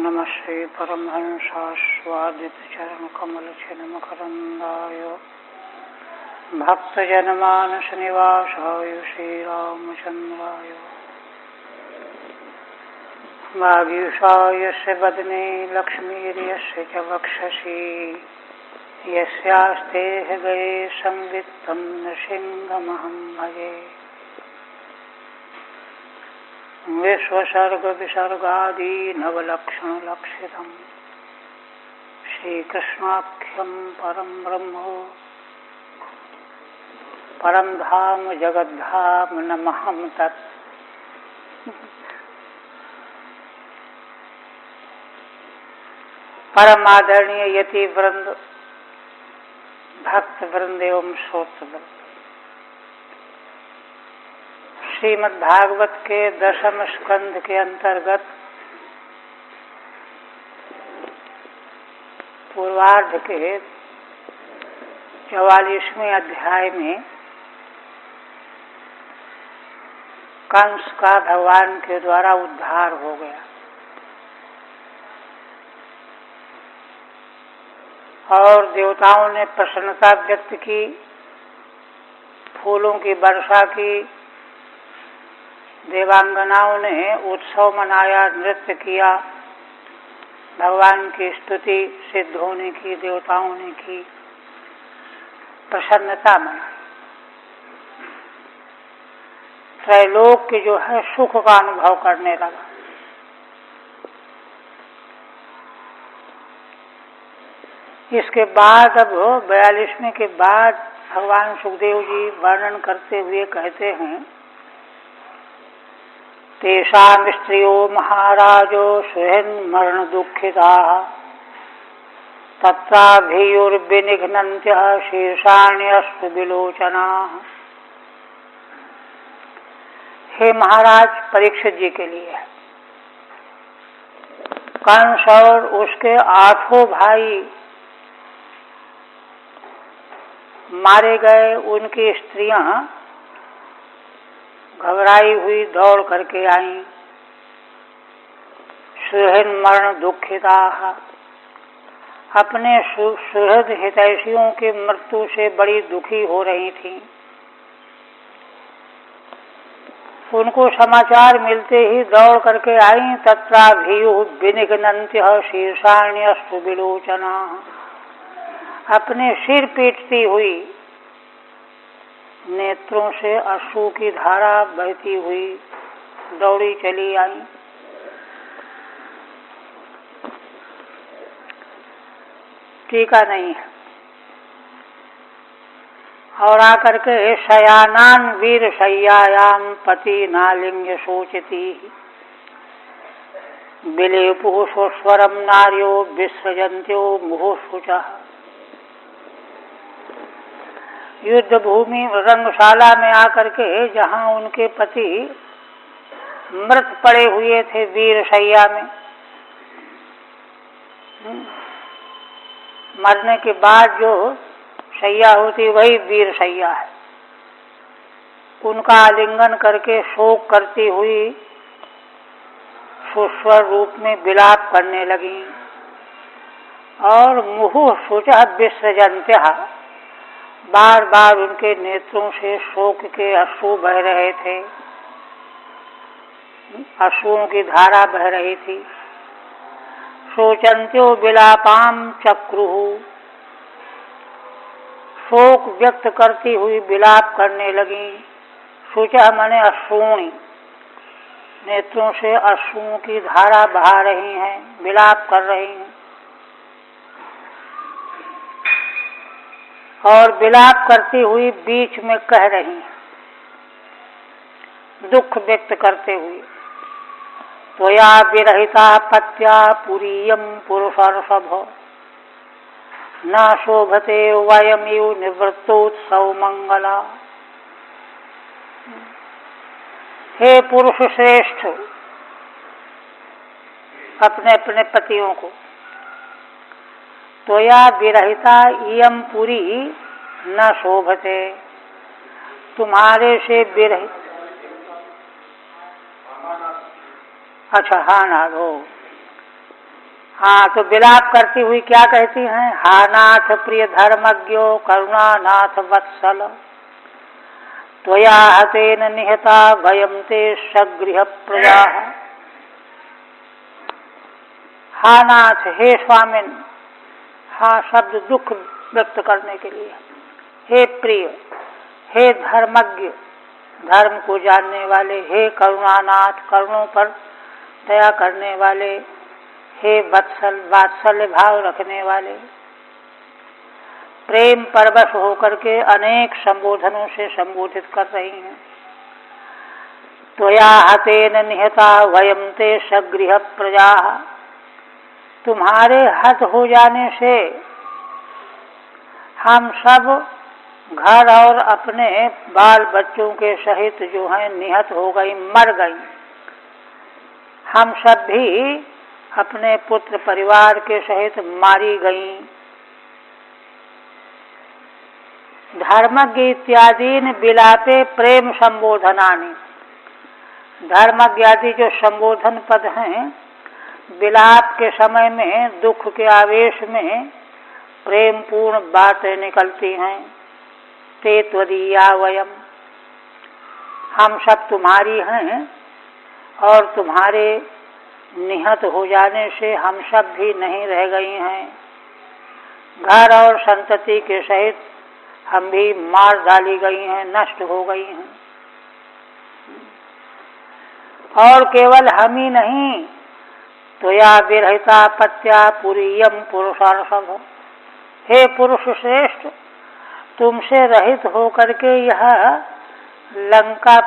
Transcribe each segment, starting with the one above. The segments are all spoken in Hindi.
नमः श्री परमहंसास्वादितचरणकमलचिन्मकरन्दाय भक्तजनमानसनिवासाय श्रीरामचन्द्राय वागीशाय यस्य वदने लक्ष्मीर्यस्य च वक्षसि यस्यास्ते हृदये संवित्तं नृसिंहमहं भजे। विश्वसर्ग विसर्गादि नवलक्षणलक्षितम् श्रीकृष्णाख्यं परं ब्रह्म परं धाम जगद्धाम नमहं तत्। परम आदरणीय यति वृंद, भक्त वृंद एवं श्रोत वृंद, श्रीमद्भागवत के दशम स्कंध के अंतर्गत पूर्वार्ध के 44वें अध्याय में कंस का भगवान के द्वारा उद्धार हो गया और देवताओं ने प्रसन्नता व्यक्त की, फूलों की वर्षा की, देवांगनाओं ने उत्सव मनाया, नृत्य किया, भगवान की स्तुति सिद्धों ने की, देवताओं ने की, प्रसन्नता मनाई। त्रैलोक के जो है सुख का अनुभव करने लगा। इसके बाद अब 42वें के बाद भगवान सुखदेव जी वर्णन करते हुए कहते हैं, तेषां स्त्रियो महाराजो सुहृन् मरण दुःखिताः तत्राभियुर्विनिघ्नन्त्यः शीर्षाण्यस्तु विलोचनाः। हे महाराज, परीक्षित जी के लिए कंस और उसके 8 भाई मारे गए। उनकी स्त्रियां घबराई हुई दौड़ करके आईं। सुहृद मरण दुखिता, अपने सुहृद हितैषियों की मृत्यु से बड़ी दुखी हो रही थीं। उनको समाचार मिलते ही दौड़ करके आईं। तत्राभियु विनिघ्नन्त्यः शीर्षाण्यस्तु विलोचनाः, अपने सिर पीटती हुई, नेत्रों से अश्रु की धारा बहती हुई दौड़ी चली आई। टीका नहीं है। और आकर के शयानान वीर शय्यायाम पति नालिंग्य शोचती विलेपुः स्वस्वरम नार्यो विसृजन्त्यो मुहुःशुचः। युद्ध भूमि रंगशाला में आकर के जहाँ उनके पति मृत पड़े हुए थे वीर शैया में, मरने के बाद जो शैया होती वही वीर शैया है, उनका आलिंगन करके शोक करती हुई सुस्वर रूप में विलाप करने लगी। और मुहुःशुचः विसृजन्त्यः, बार बार उनके नेत्रों से शोक के अश्रु बह रहे थे, अश्रुओं की धारा बह रही थी। शोचन्त्यो विलापाम चक्रुः, शोक व्यक्त करती हुई विलाप करने लगी। शुचः माने अश्रूणि, नेत्रों से अश्रुओं की धारा बहा रही हैं, विलाप कर रही हैं। और विलाप करती हुई बीच में कह रही हैं, दुख व्यक्त करते हुए, त्वया विरहिता पत्या पुरीयं पुरुषर्षभ न शोभते वयमिव निवृत्तोत्सव मंगला। हे पुरुष श्रेष्ठ, अपने अपने पतियों को, त्वया विरहिता इयं पुरी न शोभते, तुम्हारे से विरहित। अच्छा, हाँ ना दो। हाँ, तो विलाप करती हुई क्या कहती हैं? हा नाथ प्रिय धर्मज्ञो करुणा नाथ वत्सल, त्वया हतेन निहता भयं ते सगृह प्रजा। हा नाथ, हे स्वामिन, हा शब्द दुख व्यक्त करने के लिए, हे प्रिय, हे धर्मज्ञ, धर्म को जानने वाले, हे करुणानाथ, करुणों पर दया करने वाले, हे वत्सल, वात्सल्य भाव रखने वाले। प्रेम परवश होकर के अनेक संबोधनों से संबोधित कर रही हैं। त्वया हतेन निहता वयं ते सगृह प्रजा, तुम्हारे हत हो जाने से हम सब घर और अपने बाल बच्चों के सहित जो हैं निहत हो गई, मर गई। हम सब भी अपने पुत्र परिवार के सहित मारी गई। धर्मज्ञ इत्यादीन विलापे प्रेम संबोधनानि, धर्मज्ञ आदि जो संबोधन पद हैं विलाप के समय में दुख के आवेश में प्रेम पूर्ण बातें निकलती हैं। ते त्वदीया वयम, हम सब तुम्हारी हैं और तुम्हारे निहत हो जाने से हम सब भी नहीं रह गई हैं। घर और संतति के सहित हम भी मार डाली गई हैं, नष्ट हो गई हैं। और केवल हम ही नहीं, त्वया विरहिता पत्या पुरीयम पुरुषार्षभ, हे पुरुष श्रेष्ठ, तुमसे रहित होकर के यह लंका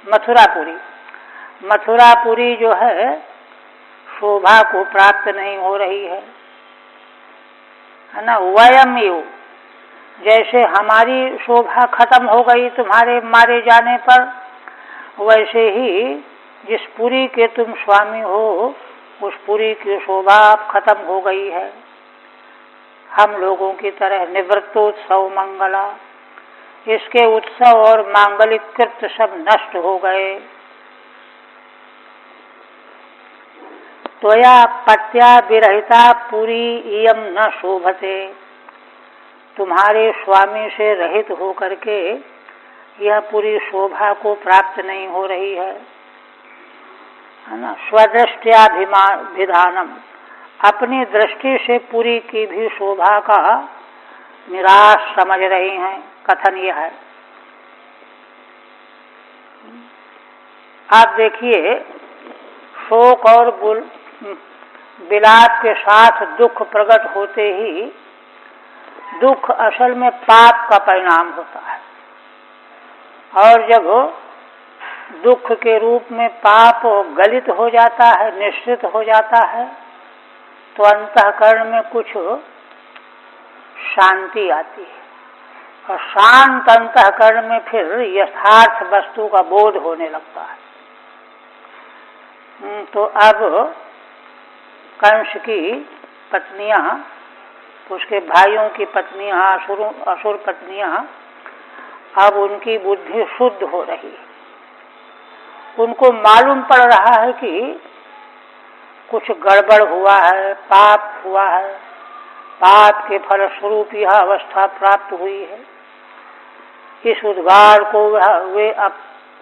मथुरापुरी, मथुरापुरी जो है शोभा को प्राप्त नहीं हो रही है ना। वयम यू, जैसे हमारी शोभा खत्म हो गई तुम्हारे मारे जाने पर, वैसे ही जिस पुरी के तुम स्वामी हो उस पुरी की शोभा खत्म हो गई है। हम लोगों की तरह निवृत्तोत्सव मंगला, इसके उत्सव और मांगलिक कृत्य सब नष्ट हो गए। त्वया पत्या विरहिता पुरी इयम न शोभते, तुम्हारे स्वामी से रहित होकर के यह पूरी शोभा को प्राप्त नहीं हो रही है ना। स्वदृष्टियाभिधानम, अपनी दृष्टि से पूरी की भी शोभा का निराश समझ रही हैं। कथन यह है। आप देखिए, शोक और विलाप के साथ दुख प्रकट होते ही दुख असल में पाप का परिणाम होता है, और जब दुख के रूप में पाप गलित हो जाता है, निश्चित हो जाता है, तो अंतःकरण में कुछ शांति आती है, और शांत अंतःकरण में फिर यथार्थ वस्तु का बोध होने लगता है। तो अब कंस की पत्नियां, उसके भाइयों की पत्नियां, असुर पत्नियां, अब उनकी बुद्धि शुद्ध हो रही है। उनको मालूम पड़ रहा है कि कुछ गड़बड़ हुआ है, पाप हुआ है, पाप के फलस्वरूप यह अवस्था प्राप्त हुई है। इस उद्गार को वे अब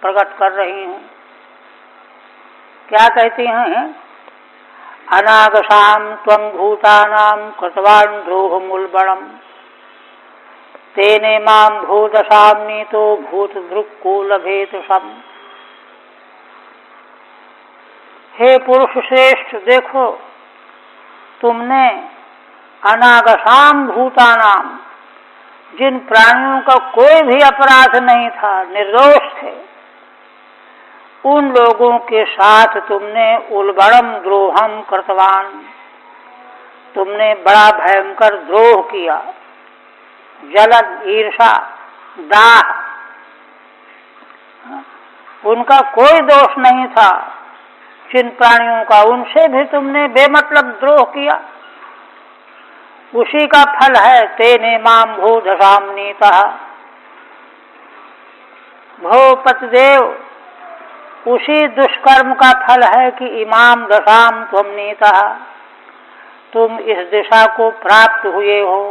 प्रकट कर रही हैं। क्या कहती हैं? अनागसाम त्वं भूतानां कृतवान् द्रोहमुल्बणम्, तेने मां भूतसां नीतो भूतभृक्को लभेत सम। हे पुरुष श्रेष्ठ, देखो, तुमने अनागसाम भूतानाम, जिन प्राणियों का कोई भी अपराध नहीं था, निर्दोष थे, उन लोगों के साथ तुमने उल्बणम द्रोहम कृतवान, तुमने बड़ा भयंकर द्रोह किया। जलन, ईर्षा, दाह, उनका कोई दोष नहीं था जिन प्राणियों का, उनसे भी तुमने बेमतलब द्रोह किया। उसी का फल है तेने माम भू दशाम नीतः, भोपतिदेव, उसी दुष्कर्म का फल है कि इमाम दशाम त्वम नीतः, तुम इस दिशा को प्राप्त हुए हो।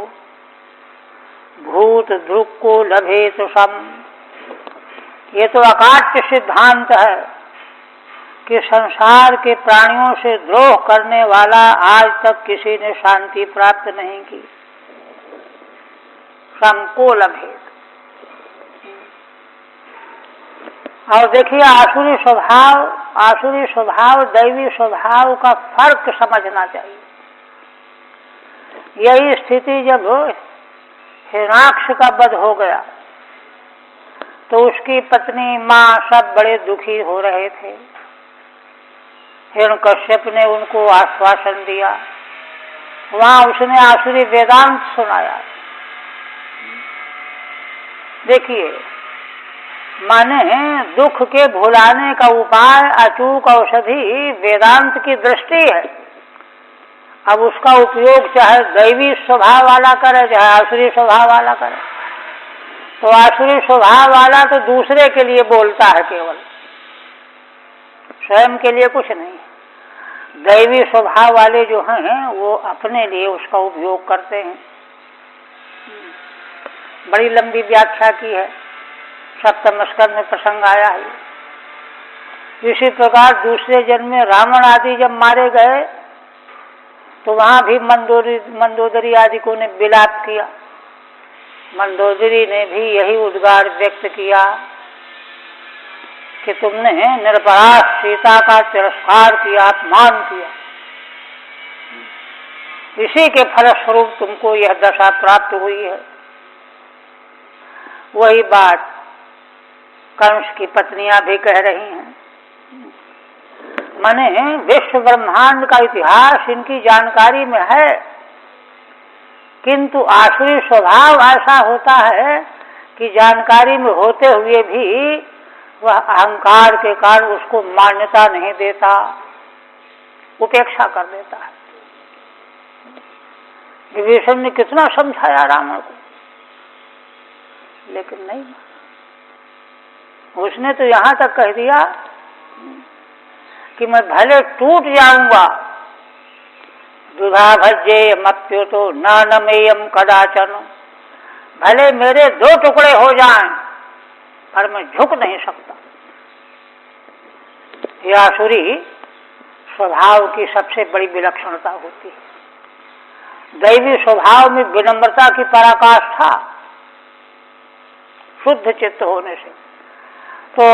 भूत ध्रुव को लभे तो सम, ये तो अकाट्य सिद्धांत है कि संसार के प्राणियों से द्रोह करने वाला आज तक किसी ने शांति प्राप्त नहीं की। सम को लभे। और देखिए आसुरी स्वभाव दैवी स्वभाव का फर्क समझना चाहिए। यही स्थिति जब हिरण्याक्ष का वध हो गया तो उसकी पत्नी माँ सब बड़े दुखी हो रहे थे। हिरण्यकश्यप ने उनको आश्वासन दिया, वहां उसने आसुरी वेदांत सुनाया। देखिए, माने दुख के भुलाने का उपाय अचूक औषधि वेदांत की दृष्टि है। अब उसका उपयोग चाहे दैवी स्वभाव वाला करे चाहे आसुरी स्वभाव वाला करे, तो आसुरी स्वभाव वाला तो दूसरे के लिए बोलता है, केवल स्वयं के लिए कुछ नहीं। दैवी स्वभाव वाले जो हैं वो अपने लिए उसका उपयोग करते हैं। बड़ी लंबी व्याख्या की है, सप्तम स्कंध में प्रसंग आया है। इसी प्रकार दूसरे जन्म में रावण आदि जब मारे गए तो वहां भी मंदोदरी आदि को ने विलाप किया। मंदोदरी ने भी यही उद्गार व्यक्त किया कि तुमने निरपराध सीता का तिरस्कार किया, अपमान किया, इसी के फलस्वरूप तुमको यह दशा प्राप्त हुई है। वही बात कंस की पत्नियां भी कह रही हैं। माने विश्व ब्रह्मांड का इतिहास इनकी जानकारी में है, किंतु आसुरी स्वभाव ऐसा होता है कि जानकारी में होते हुए भी वह अहंकार के कारण उसको मान्यता नहीं देता, उपेक्षा कर देता है। विभीषण ने कितना समझाया रावण को, लेकिन नहीं। उसने तो यहां तक कह दिया कि मैं भले टूट जाऊंगा, दुधा भज्ये मप्युतो नानमेयम कदाचन, भले मेरे 2 टुकड़े हो जाएं पर मैं झुक नहीं सकता। यह आसुरी स्वभाव की सबसे बड़ी विलक्षणता होती है। दैवी स्वभाव में विनम्रता की पराकाष्ठा, शुद्ध चित्त होने से। तो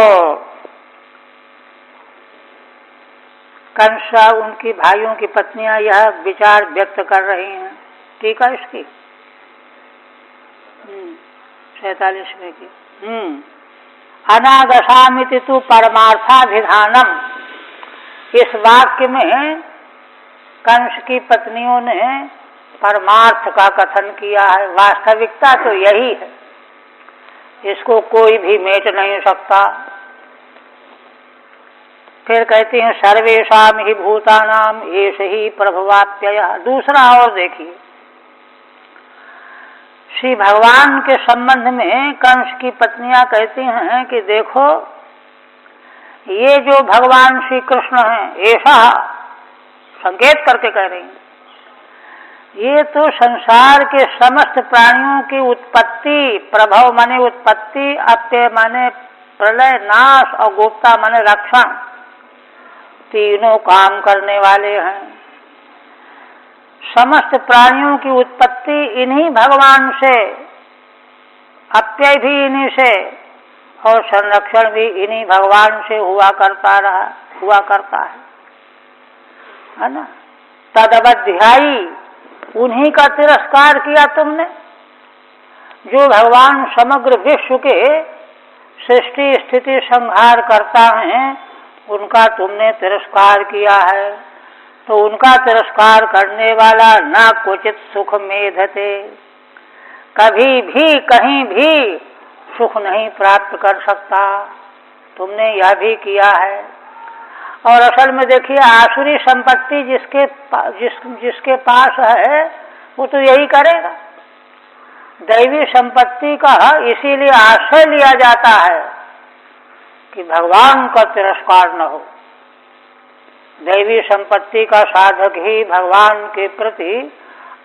कंस उनकी भाइयों की पत्नियां यह विचार व्यक्त कर रही हैं। ठीक है, इसकी 47वें की अनागसामिति तु परमार्थाभिधानम। इस वाक्य में कंस की पत्नियों ने परमार्थ का कथन किया है। वास्तविकता तो यही है, इसको कोई भी मेट नहीं सकता। फिर कहते हैं सर्वेषां ही भूतानाम एष ही प्रभवाप्ययः। दूसरा और देखिए, श्री भगवान के संबंध में कंस की पत्नियां कहती हैं कि देखो, ये जो भगवान श्री कृष्ण हैं, ऐसा संकेत करके कह रही हैं, ये तो संसार के समस्त प्राणियों की उत्पत्ति, प्रभव माने उत्पत्ति, अप्यय माने प्रलय, नाश और गोप्ता माने रक्षण, तीनों काम करने वाले हैं। समस्त प्राणियों की उत्पत्ति इन्हीं भगवान से, अप्यय भी इन्हीं से और संरक्षण भी इन्हीं भगवान से हुआ करता है ना। तदवध्यायी, उन्हीं का तिरस्कार किया तुमने। जो भगवान समग्र विश्व के सृष्टि स्थिति संहार करता है, उनका तुमने तिरस्कार किया है। तो उनका तिरस्कार करने वाला ना क्वचित सुख मेधते, कभी भी कहीं भी सुख नहीं प्राप्त कर सकता। तुमने यह भी किया है। और असल में देखिए, आसुरी संपत्ति जिसके पास है वो तो यही करेगा। दैवी संपत्ति का इसीलिए आश्रय लिया जाता है कि भगवान का तिरस्कार न हो। दैवी संपत्ति का साधक ही भगवान के प्रति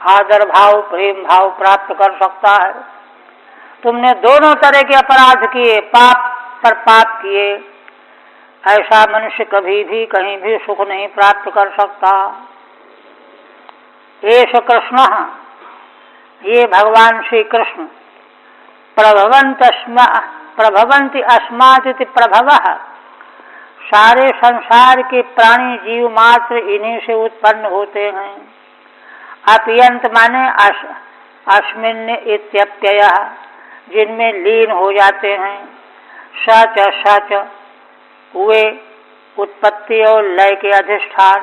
आदर भाव, प्रेम भाव प्राप्त कर सकता है। तुमने दोनों तरह के अपराध किए, पाप पर पाप किए, ऐसा मनुष्य कभी भी कहीं भी सुख नहीं प्राप्त कर सकता। एष कृष्ण, ये भगवान श्री कृष्ण, प्रभवन्ति अस्मादिति प्रभवः, सारे संसार के प्राणी जीव मात्र इन्हीं से उत्पन्न होते हैं। अपियंत माने अस्मिन् इत्यप्ययः, जिनमें लीन हो जाते हैं। सच सच, वे उत्पत्ति और लय के अधिष्ठान।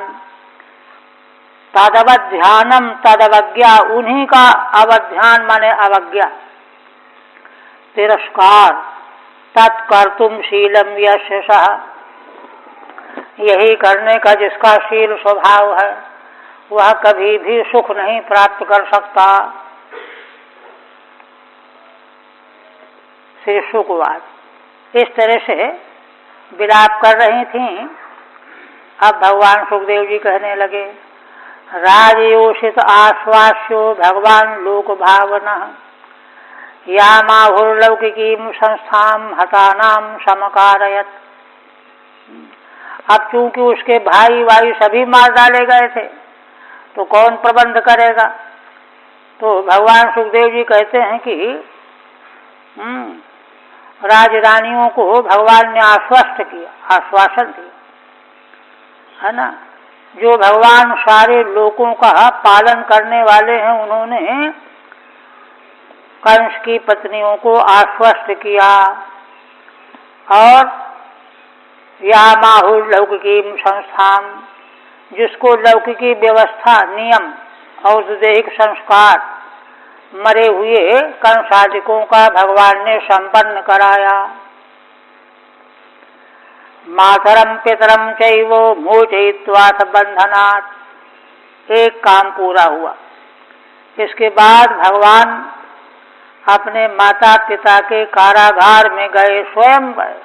तदवध्यानम तदवज्ञा, उन्हीं का अवध्यान माने अवज्ञा, तिरस्कार। तत्कर्तुम शीलम यस्य सः, यही करने का जिसका शील स्वभाव है, वह कभी भी सुख नहीं प्राप्त कर सकता। श्री शुकवाद इस तरह से विलाप कर रही थीं। अब भगवान सुखदेव जी कहने लगे, राजयोषित आश्वास्यो भगवान लोक भावना, यामाहुर्लौकिकी संस्थाम हतानाम समकारयत। अब चूंकि उसके भाई वाई सभी मार डाले गए थे, तो कौन प्रबंध करेगा? तो भगवान सुखदेव जी कहते हैं कि राजरानियों को भगवान ने आश्वस्त किया, आश्वासन दिया, है ना। जो भगवान सारे लोकों का पालन करने वाले हैं, उन्होंने कंस की पत्नियों को आश्वस्त किया। और या माहुर लौकिकी संस्थान, जिसको लौकिकी व्यवस्था, नियम और दैहिक संस्कार मरे हुए कंसादिकों का भगवान ने संपन्न कराया। मातरम पितरम चैव मोचयित्वाथ बंधनात्, एक काम पूरा हुआ। इसके बाद भगवान अपने माता पिता के कारागार में गए, स्वयं गए,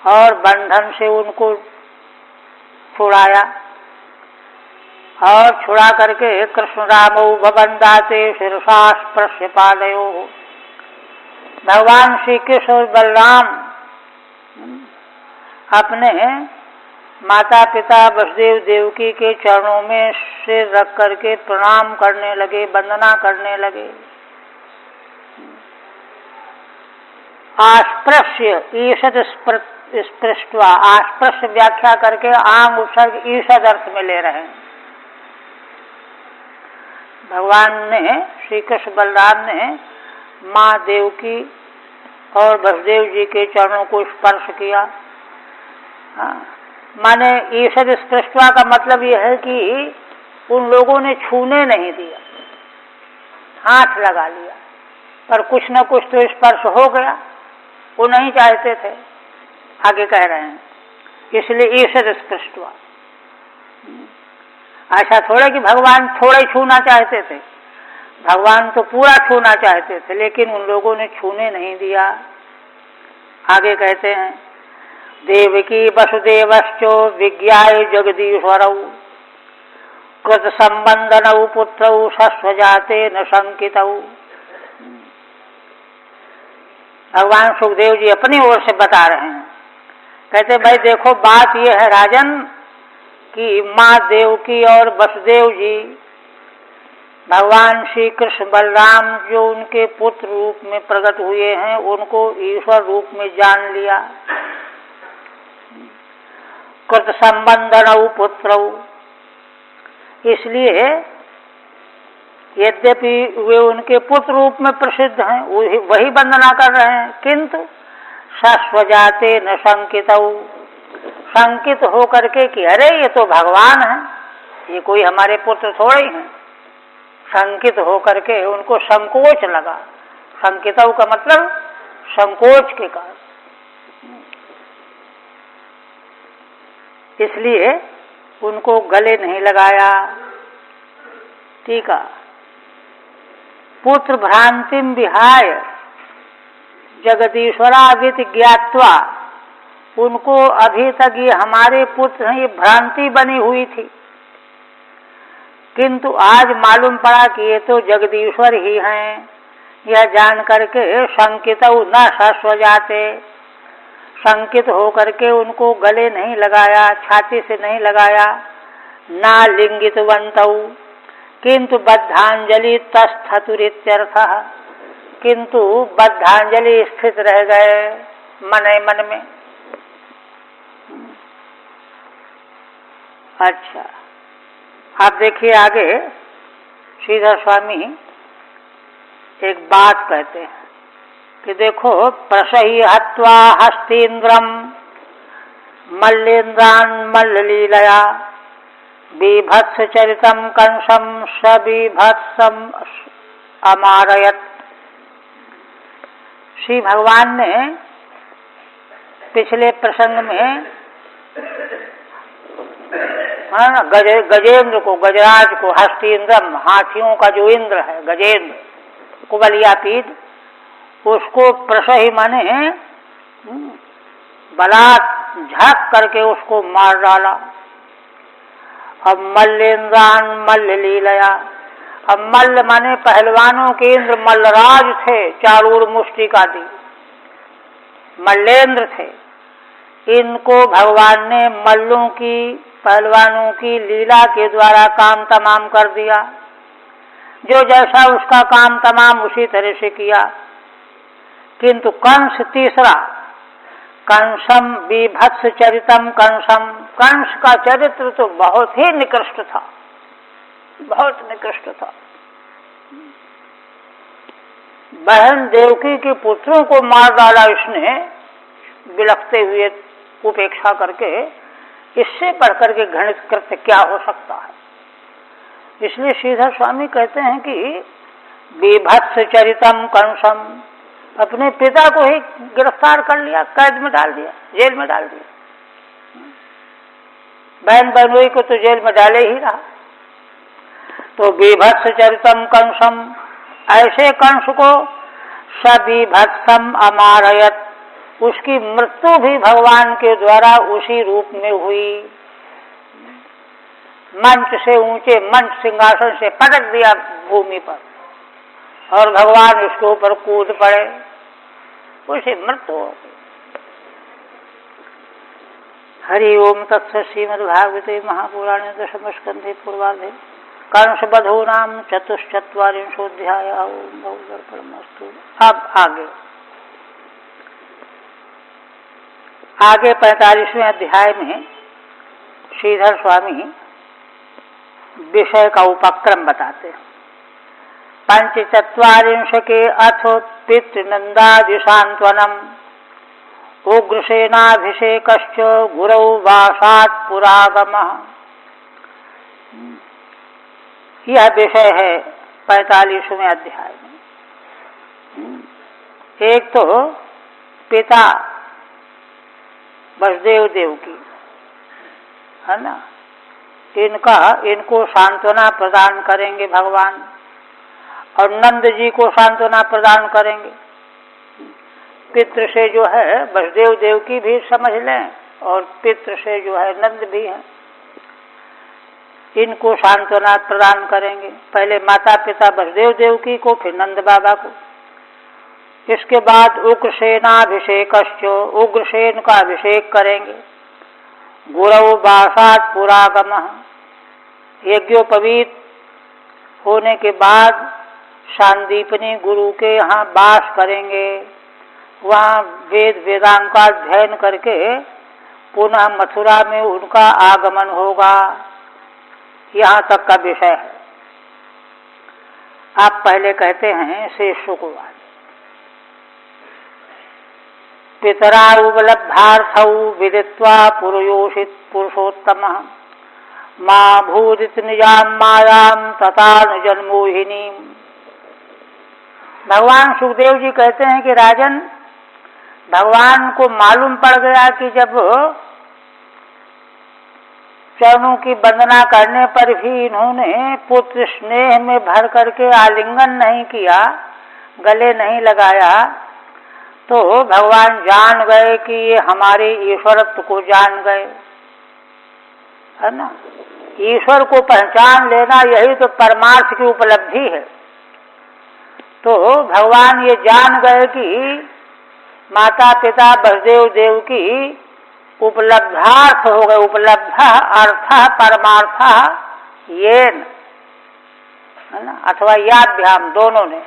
और बंधन से उनको छुड़ाया। और छुड़ा करके कृष्ण रामौ भवन्दाते शिरसा स्पृश्य पादयो, भगवान श्री कृष्ण और बलराम अपने माता पिता वसुदेव देवकी के चरणों में सिर रख करके प्रणाम करने लगे, वंदना करने लगे। आस्पृश्य ईषद स्पृष्ट्वा, आस्पृश्य व्याख्या करके आंग उपसर्ग ईषद अर्थ में ले रहे हैं। भगवान ने, श्री कृष्ण बलराम ने माँ देवकी और वसुदेव जी के चरणों को स्पर्श किया। माने ईषद स्पृष्ट्वा का मतलब यह है कि उन लोगों ने छूने नहीं दिया, हाथ लगा लिया, पर कुछ न कुछ तो स्पर्श हो गया। वो नहीं चाहते थे, आगे कह रहे हैं, इसलिए ईषद स्पृष्ट्वा। ऐसा थोड़ा कि भगवान थोड़ा ही छूना चाहते थे, भगवान तो पूरा छूना चाहते थे, लेकिन उन लोगों ने छूने नहीं दिया। आगे कहते हैं, देवकी वसुदेवश्चो विज्ञाय जगदीश्वरौ कृत संबंधनौ पुत्रौ सस्वजाते न शंकितौ। भगवान सुखदेव जी अपनी ओर से बता रहे हैं, कहते भाई देखो, बात यह है राजन कि माँ देवकी और वसुदेव जी भगवान श्री कृष्ण बलराम जो उनके पुत्र रूप में प्रकट हुए हैं, उनको ईश्वर रूप में जान लिया। कृत संबंधनौ पुत्रौ, इसलिए यद्यपि वे उनके पुत्र रूप में प्रसिद्ध हैं, वही वंदना कर रहे हैं, किंतु सस्वजाते न शंकितौ, शंकित हो करके कि अरे ये तो भगवान है, ये कोई हमारे पुत्र थोड़े ही हैं। शंकित हो करके उनको संकोच लगा। शंकितौ का मतलब संकोच के कारण, इसलिए उनको गले नहीं लगाया। ठीक है। पुत्र भ्रांतिम विहाय जगदीश्वरावित ज्ञात्वा उनको अभी तक ये हमारे पुत्र हैं, ये भ्रांति बनी हुई थी, किंतु आज मालूम पड़ा कि ये तो जगदीश्वर ही हैं। यह जान करके शंकित न शस्व जाते, शंकित होकर के उनको गले नहीं लगाया, छाती से नहीं लगाया, ना लिंगित वंतौ किंतु बद्धांजलि तस्थतुरित्यर्थः, किंतु बद्धांजलि स्थित रह गए मन ही मन में। अच्छा, आप देखिए आगे श्रीधर स्वामी एक बात कहते हैं कि देखो, प्रसही हत्वा हस्तीन्द्रम मल्लेन्द्रान मल्ललीलया बीभत्स चरितम कंसम सबीभत्सम अमारयत। श्री भगवान ने पिछले प्रसंग में गजेंद्र को, गजराज को, हस्तीन्द्रम हाथियों का जो इंद्र है गजेंद्र, कुबलियापीड, उसको प्रसही माने बलात् झक करके उसको मार डाला। अब मल्लेन्द्रान मल्ल लीलया, अब मल्ल माने पहलवानों के इंद्र मल्लराज थे, चारूर मुष्टिक आदि मल्लेंद्र थे। इनको भगवान ने मल्लों की, पहलवानों की लीला के द्वारा काम तमाम कर दिया। जो जैसा उसका काम तमाम उसी तरह से किया। किंतु कंस तीसरा, कंसम बीभत्स चरितम कंसम, कंस का चरित्र तो बहुत ही निकृष्ट था, बहुत निकृष्ट था। बहन देवकी के पुत्रों को मार डाला इसने, बिलखते हुए उपेक्षा करके। इससे बढ़कर के घृणित कृत्य क्या हो सकता है। इसलिए श्रीधर स्वामी कहते हैं कि बीभत्स चरितम कंसम, अपने पिता को ही गिरफ्तार कर लिया, कैद में डाल दिया, जेल में डाल दिया। बहन बहनोई को तो जेल में डाले ही रहा। तो बीभत्स चरितम कंसम, ऐसे कंस को सबीभत्सम अमारयत, उसकी मृत्यु भी भगवान के द्वारा उसी रूप में हुई। मंच से ऊंचे मंच सिंहासन से पटक दिया भूमि पर और भगवान उसके ऊपर कूद पड़े, उसे मृत्यु हो गई। हरि ओम तत्सत्। श्रीमद्भागवते महापुराणे दशम स्कंधे पूर्वार्धे कंस बधूनाम चतुश्चत्वारिंशोऽध्याय। ओम बहुदर्पणमस्तु। अब आगे 45वें अध्याय में श्रीधर स्वामी विषय का उपक्रम बताते हैं। पंचचत्वारिंश के अथ पितृनंदादिशांत्वनम उग्रसेनाभिषेकश्च गुरौ वासात् पुरागमः। यह विषय है 45वें अध्याय में। एक तो पिता वसुदेव देवकी है ना, इनको सांत्वना प्रदान करेंगे भगवान, और नंद जी को सांत्वना प्रदान करेंगे। पितृ से जो है वसुदेव देवकी भी समझ लें, और पितृ से जो है नंद भी है, इनको सांत्वना प्रदान करेंगे। पहले माता पिता वसुदेव देवकी को, फिर नंद बाबा को। इसके बाद उग्रसेनाभिषेकश्च, उग्रसेन का अभिषेक करेंगे। गुरौ वासात् पुरागमः, यज्ञोपवीत होने के बाद सांदीपनी गुरु के यहाँ वास करेंगे। वहाँ वेद वेदांग का अध्ययन करके पुनः मथुरा में उनका आगमन होगा। यहाँ तक का विषय है। आप पहले कहते हैं शेष शुक्रवार पितरा उपलब्धार्थौ विदित्वा पुरुयोषित पुरुषोत्तमः माँ भूदित निजाम मायाम तथा न जन्मोहिनी। भगवान सुखदेव जी कहते हैं कि राजन, भगवान को मालूम पड़ गया कि जब चरणों की वंदना करने पर भी इन्होंने पुत्र स्नेह में भर करके आलिंगन नहीं किया, गले नहीं लगाया, तो भगवान जान गए कि ये हमारे ईश्वरत्व को जान गए, है ना। ईश्वर को पहचान लेना यही तो परमार्थ की उपलब्धि है। तो भगवान ये जान गए कि माता पिता वसुदेव देव की उपलब्धार्थ हो गए, उपलब्ध अर्थ परमार्थ येन, है ना, अथवा याभ्याम, दोनों ने,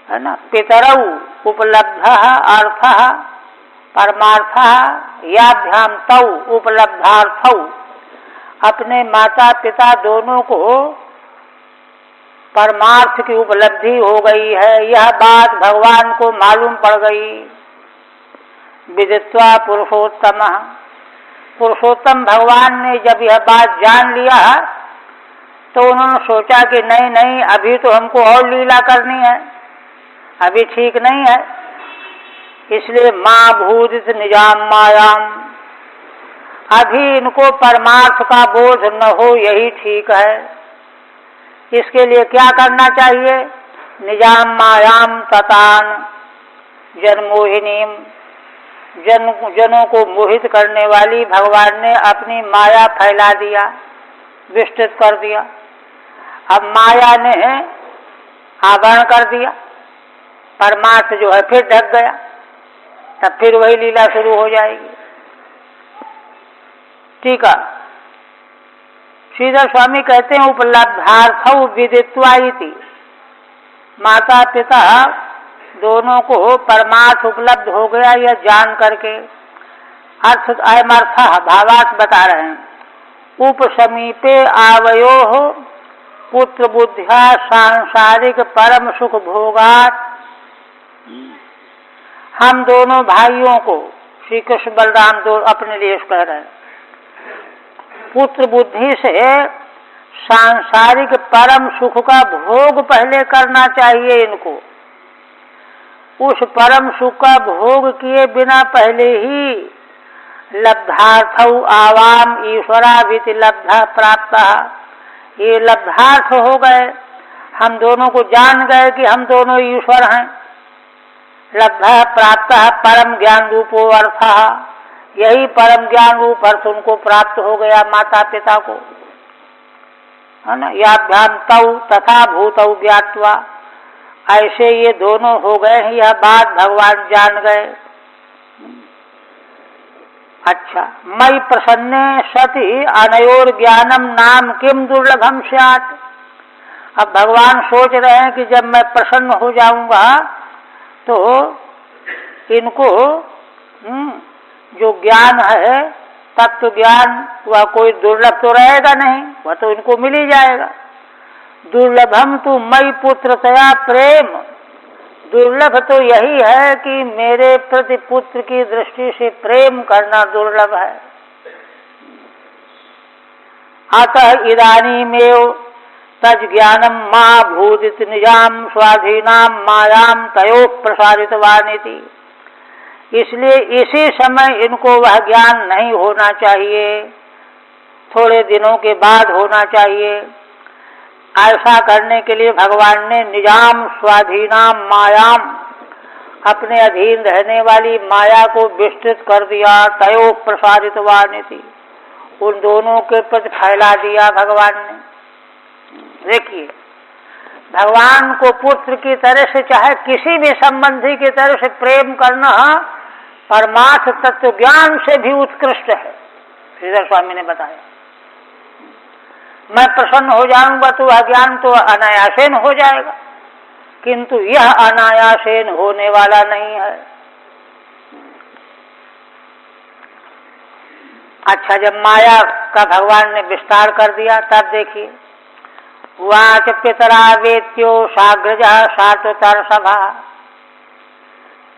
है ना। पितरौ उपलब्ध अर्थ परमार्थ याभ्याम तौ उपलब्धार्थौ, अपने माता पिता दोनों को परमार्थ की उपलब्धि हो गई है। यह बात भगवान को मालूम पड़ गई। विदित्वा पुरुषोत्तम, पुरुषोत्तम भगवान ने जब यह बात जान लिया तो उन्होंने सोचा कि नहीं नहीं, अभी तो हमको और लीला करनी है, अभी ठीक नहीं है। इसलिए माँ भूदित निजाम मायाम, अभी इनको परमार्थ का बोध न हो, यही ठीक है। इसके लिए क्या करना चाहिए? निजाम मायाम ततान जनमोहिनीम, जनों को मोहित करने वाली भगवान ने अपनी माया फैला दिया, विस्तृत कर दिया। अब माया ने आवरण कर दिया, परमार्थ जो है फिर ढक गया, तब फिर वही लीला शुरू हो जाएगी। ठीक है। श्रीधर स्वामी कहते हैं उपलब्धार्थौ विदित्वा इति, माता पिता दोनों को परमार्थ उपलब्ध हो गया यह जान करके। अर्थ अयमर्थ भावार्थ बता रहे हैं। उपसमीपे आवयोः पुत्र बुद्ध्या सांसारिक परम सुख भोगात, हम दोनों भाइयों को, श्री कृष्ण बलराम दो अपने लिए कह रहे हैं, पुत्र बुद्धि से सांसारिक परम सुख का भोग पहले करना चाहिए इनको। उस परम सुख का भोग किए बिना पहले ही लब्धार्थौ आवाम ईश्वराभिति लब्धा प्राप्त, ये लब्धार्थ हो गए, हम दोनों को जान गए कि हम दोनों ईश्वर हैं। लब्धा प्राप्त परम ज्ञान रूपो अर्थ, यही परम ज्ञान रूप अर्थ उनको प्राप्त हो गया माता पिता को, है ना। याभ्याम तौ तथा भूतौ ज्ञात्वा, ऐसे ये दोनों हो गए, यह बात भगवान जान गए। अच्छा, मयि प्रसन्ने सति अनयोर ज्ञानम नाम किम दुर्लभम स्यात्। अब भगवान सोच रहे हैं कि जब मैं प्रसन्न हो जाऊंगा तो इनको जो ज्ञान है तत्व ज्ञान, वह कोई दुर्लभ तो रहेगा नहीं, वह तो इनको मिल ही जाएगा। दुर्लभम तो मई पुत्रतया प्रेम, दुर्लभ तो यही है कि मेरे प्रति पुत्र की दृष्टि से प्रेम करना दुर्लभ है। अतः इदानीमेव तज ज्ञानम माँ भूदित निजाम स्वाधीनाम मायाम तयो प्रसारितवानिति, इसलिए इसी समय इनको वह ज्ञान नहीं होना चाहिए, थोड़े दिनों के बाद होना चाहिए। ऐसा करने के लिए भगवान ने निजाम स्वाधीनाम मायाम, अपने अधीन रहने वाली माया को विस्तृत कर दिया। तयो प्रसारितवानिति, उन दोनों के प्रति फैला दिया भगवान ने। देखिए, भगवान को पुत्र की तरह से चाहे किसी भी संबंधी की तरह से प्रेम करना परमार्थ तत्व ज्ञान से भी उत्कृष्ट है। श्रीधर स्वामी ने बताया, मैं प्रसन्न हो जाऊंगा तो वह ज्ञान तो अनायासेन हो जाएगा, किंतु यह अनायासेन होने वाला नहीं है। अच्छा, जब माया का भगवान ने विस्तार कर दिया तब देखिए, वाच पितरा वेत्यो साग्रज सातुतर सभा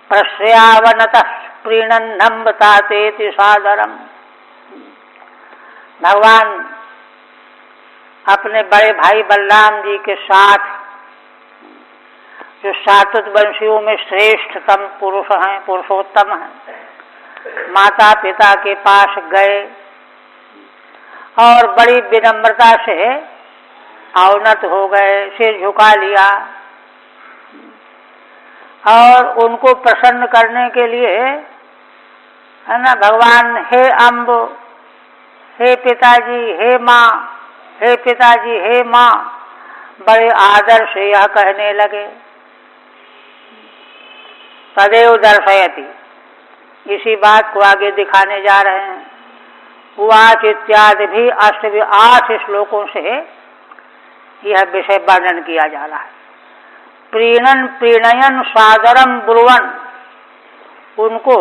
प्रश्रयावनत प्रीणन्नम तातेति सादरम। भगवान अपने बड़े भाई बलराम जी के साथ, जो सातुत वंशियों में श्रेष्ठतम पुरुष हैं, पुरुषोत्तम हैं, माता पिता के पास गए और बड़ी विनम्रता से अवनत हो गए, सिर झुका लिया और उनको प्रसन्न करने के लिए, है ना, भगवान हे अम्ब, हे पिताजी, हे माँ, हे पिताजी, हे माँ, बड़े आदर से यह कहने लगे। तदेव दर्शयति, इसी बात को आगे दिखाने जा रहे हैं। उवाच इत्यादि भी 8 श्लोकों से यह विषय वर्णन किया जा रहा है। प्रीणन प्रीणयन सादरम ब्रुवन, उनको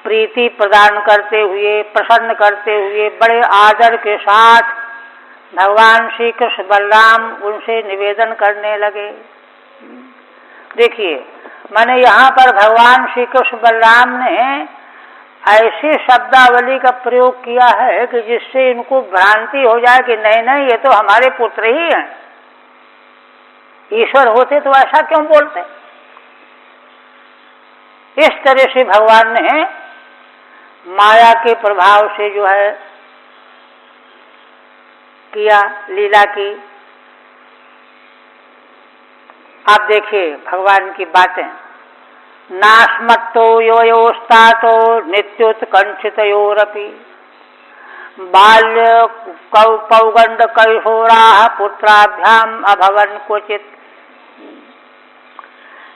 प्रीति प्रदान करते हुए, प्रसन्न करते हुए, बड़े आदर के साथ भगवान श्री कृष्ण बलराम उनसे निवेदन करने लगे। देखिए, माने यहाँ पर भगवान श्री कृष्ण बलराम ने ऐसी शब्दावली का प्रयोग किया है कि जिससे इनको भ्रांति हो जाए कि नहीं नहीं, ये तो हमारे पुत्र ही हैं। ईश्वर होते तो ऐसा क्यों बोलते। इस तरह से भगवान ने माया के प्रभाव से जो है किया, लीला की। आप देखिए भगवान की बातें। नास्मत्तो योयोस्तातो नित्योत्कंठितयोरपि बाल्य पौगंड कैशोराः पुत्राभ्याम अभवन क्वचित।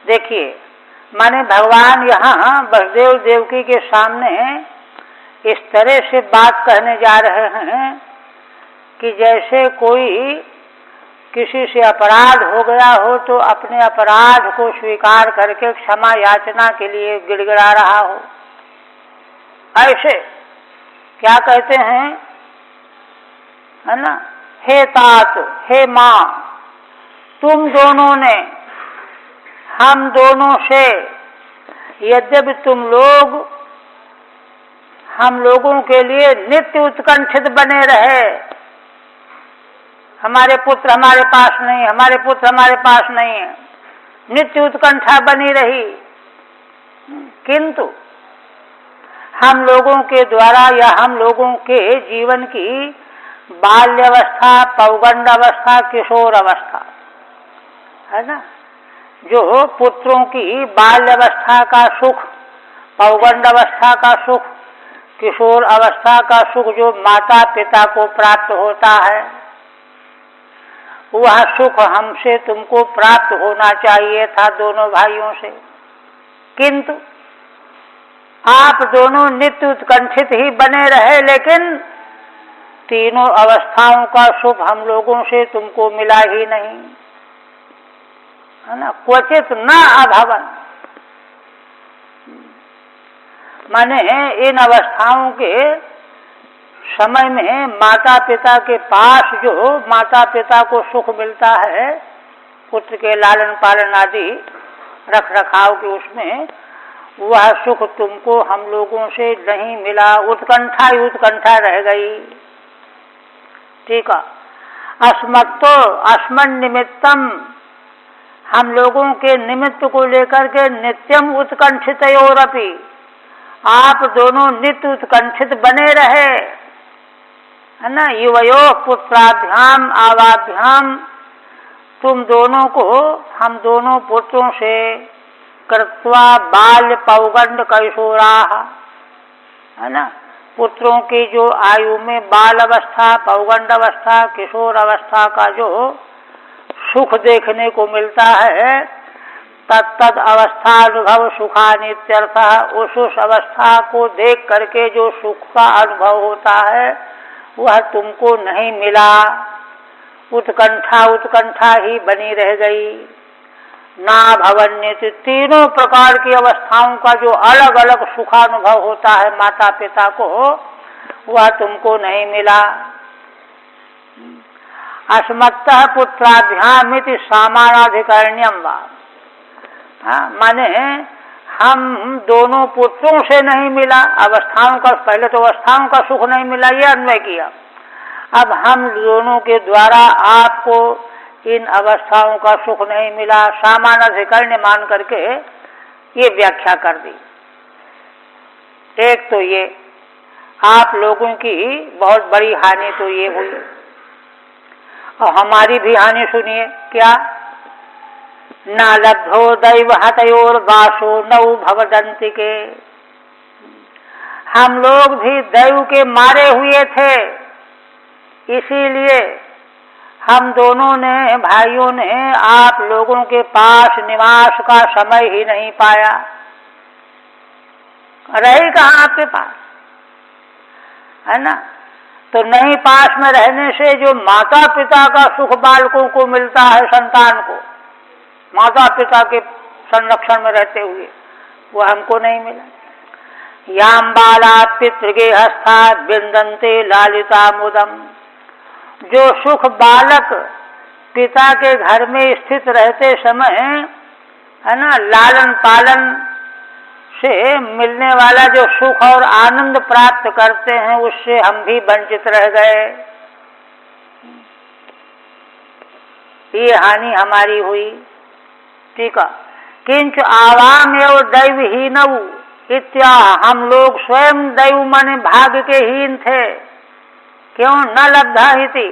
देखिए, माने भगवान यहाँ वसुदेव देवकी के सामने इस तरह से बात कहने जा रहे हैं कि जैसे कोई किसी से अपराध हो गया हो तो अपने अपराध को स्वीकार करके क्षमा याचना के लिए गिड़गिड़ा रहा हो। ऐसे क्या कहते हैं, है ना, हे तात, हे माँ, तुम दोनों ने हम दोनों से, यद्यपि तुम लोग हम लोगों के लिए नित्य उत्कंठित बने रहे, हमारे पुत्र हमारे पास नहीं, हमारे पुत्र हमारे पास नहीं है, नित्य उत्कंठा बनी रही, किंतु हम लोगों के द्वारा या हम लोगों के जीवन की बाल्यावस्था, पौगंड अवस्था, किशोर अवस्था, है ना, जो पुत्रों की बाल्यावस्था का सुख, पौगंड अवस्था का सुख, किशोर अवस्था का सुख जो माता पिता को प्राप्त होता है, वह सुख हमसे तुमको प्राप्त होना चाहिए था दोनों भाइयों से, किंतु आप दोनों नित्य उत्कंठित ही बने रहे, लेकिन तीनों अवस्थाओं का सुख हम लोगों से तुमको मिला ही नहीं, है ना। क्वचित न अभवन, माने इन अवस्थाओं के समय में माता पिता के पास जो माता पिता को सुख मिलता है, पुत्र के लालन पालन आदि रख रखाव के, उसमें वह सुख तुमको हम लोगों से नहीं मिला, उत्कंठा ही उत्कंठा रह गई। ठीक है। अस्मत्तो अस्मन निमित्तम, हम लोगों के निमित्त को लेकर के नित्यम उत्कंठितयोरपि, आप दोनों नित्य उत्कंठित बने रहे, है ना। युवयो पुत्राभ्याम आवाभ्याम, तुम दोनों को हम दोनों पुत्रों से कृत्वा बाल्य पौगंड कैशोराः, है ना, पुत्रों की जो आयु में बाल अवस्था, पौगंड अवस्था, किशोर अवस्था का जो सुख देखने को मिलता है, तत्तद अवस्था अनुभव सुखानित्यर्थः, उस अवस्था को देख करके जो सुख का अनुभव होता है वह तुमको नहीं मिला, उत्कंठा उत्कंठा ही बनी रह गई। ना भवन्यति, तीनों प्रकार की अवस्थाओं का जो अलग अलग सुखानुभव होता है माता पिता को, वह तुमको नहीं मिला। अस्मत्तः पुत्राभ्यामिति सामानाधिकरण्यम वा, माने हम दोनों पुत्रों से नहीं मिला, अवस्थाओं का, पहले तो अवस्थाओं का सुख नहीं मिला, ये अन्वय किया। अब हम दोनों के द्वारा आपको इन अवस्थाओं का सुख नहीं मिला, सामानाधिकरण्य मान करके ये व्याख्या कर दी। एक तो ये आप लोगों की बहुत बड़ी हानि तो ये हुई, और हमारी भी हानि सुनिए। क्या? न लब्धो दैव हतयोर वासो नौ भवदंतिके। हम लोग भी दैव के मारे हुए थे, इसीलिए हम दोनों ने, भाइयों ने, आप लोगों के पास निवास का समय ही नहीं पाया। रही कहाँ आपके पास, है ना। तो नहीं पास में रहने से जो माता पिता का सुख बालकों को मिलता है, संतान को, माता पिता के संरक्षण में रहते हुए, वो हमको नहीं मिला। याम बाला पितृगेहस्था बिंदन्ते लालिता मुदम। जो सुख बालक पिता के घर में स्थित रहते समय, है ना, लालन पालन से मिलने वाला जो सुख और आनंद प्राप्त करते हैं, उससे हम भी वंचित रह गए। ये हानि हमारी हुई। ठीक है। किंच आवाम एव दैवहीनऊ इत्या। हम लोग स्वयं दैव माने भाग्य के हीन थे। क्यों? न लब्धा हिति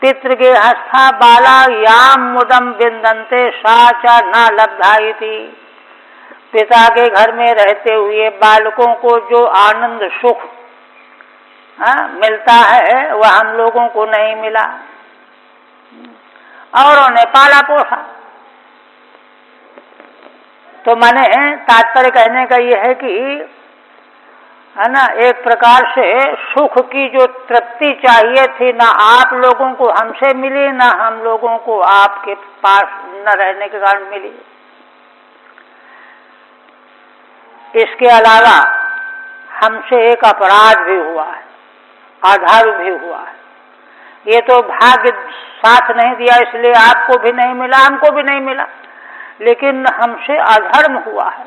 पितृगेहस्था बाला याम मुदम बिंदन्ते साचा न लब्धा हिति। पिता के घर में रहते हुए बालकों को जो आनंद सुख मिलता है, वह हम लोगों को नहीं मिला, और उन्हें पाला पोसा। तो माने तात्पर्य कहने का यह है कि, है ना, एक प्रकार से सुख की जो तृप्ति चाहिए थी, ना आप लोगों को हमसे मिली, ना हम लोगों को आपके पास न रहने के कारण मिली। इसके अलावा हमसे एक अपराध भी हुआ है, अधर्म भी हुआ है। ये तो भाग्य साथ नहीं दिया, इसलिए आपको भी नहीं मिला, हमको भी नहीं मिला, लेकिन हमसे अधर्म हुआ है।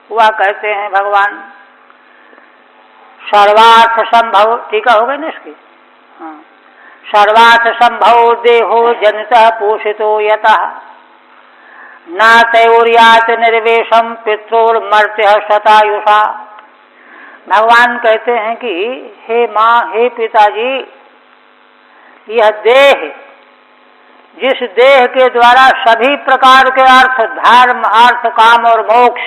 हुआ कहते हैं भगवान सर्वार्थ संभव, टीका हो गई ना इसकी, हाँ, सर्वार्थ संभव देहो जनितः पोषितो यतः न तयोर्यात निर्वेशम पित्रोर्मर्त्य शतायुषा। भगवान कहते हैं कि हे माँ, हे पिताजी, यह देह, जिस देह के द्वारा सभी प्रकार के अर्थ, धर्म, अर्थ, काम और मोक्ष,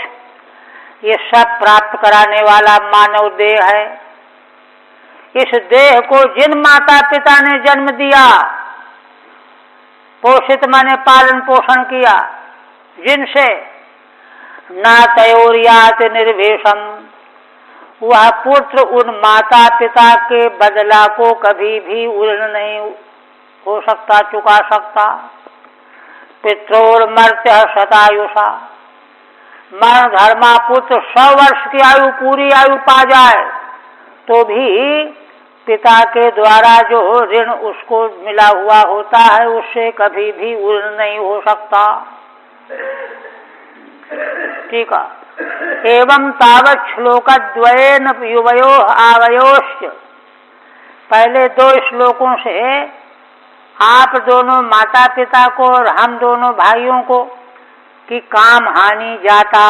ये सब प्राप्त कराने वाला मानव देह है। इस देह को जिन माता पिता ने जन्म दिया, पोषित माने पालन पोषण किया, जिनसे न तयोर्यात निर्वेशम, वह पुत्र उन माता पिता के बदला को कभी भी उर्ण नहीं हो सकता, चुका सकता। पित्रोर्मर्त्य शतायुषा, मरण धर्मा पुत्र 100 वर्ष की आयु, पूरी आयु पा जाए तो भी पिता के द्वारा जो ऋण उसको मिला हुआ होता है, उससे कभी भी उर्ण नहीं हो सकता। ठीक है। एवं तावत् श्लोकद्वयेन युवयोः आवयोश्च। पहले 2 श्लोकों से आप दोनों माता पिता को और हम दोनों भाइयों को कि काम हानि जाता,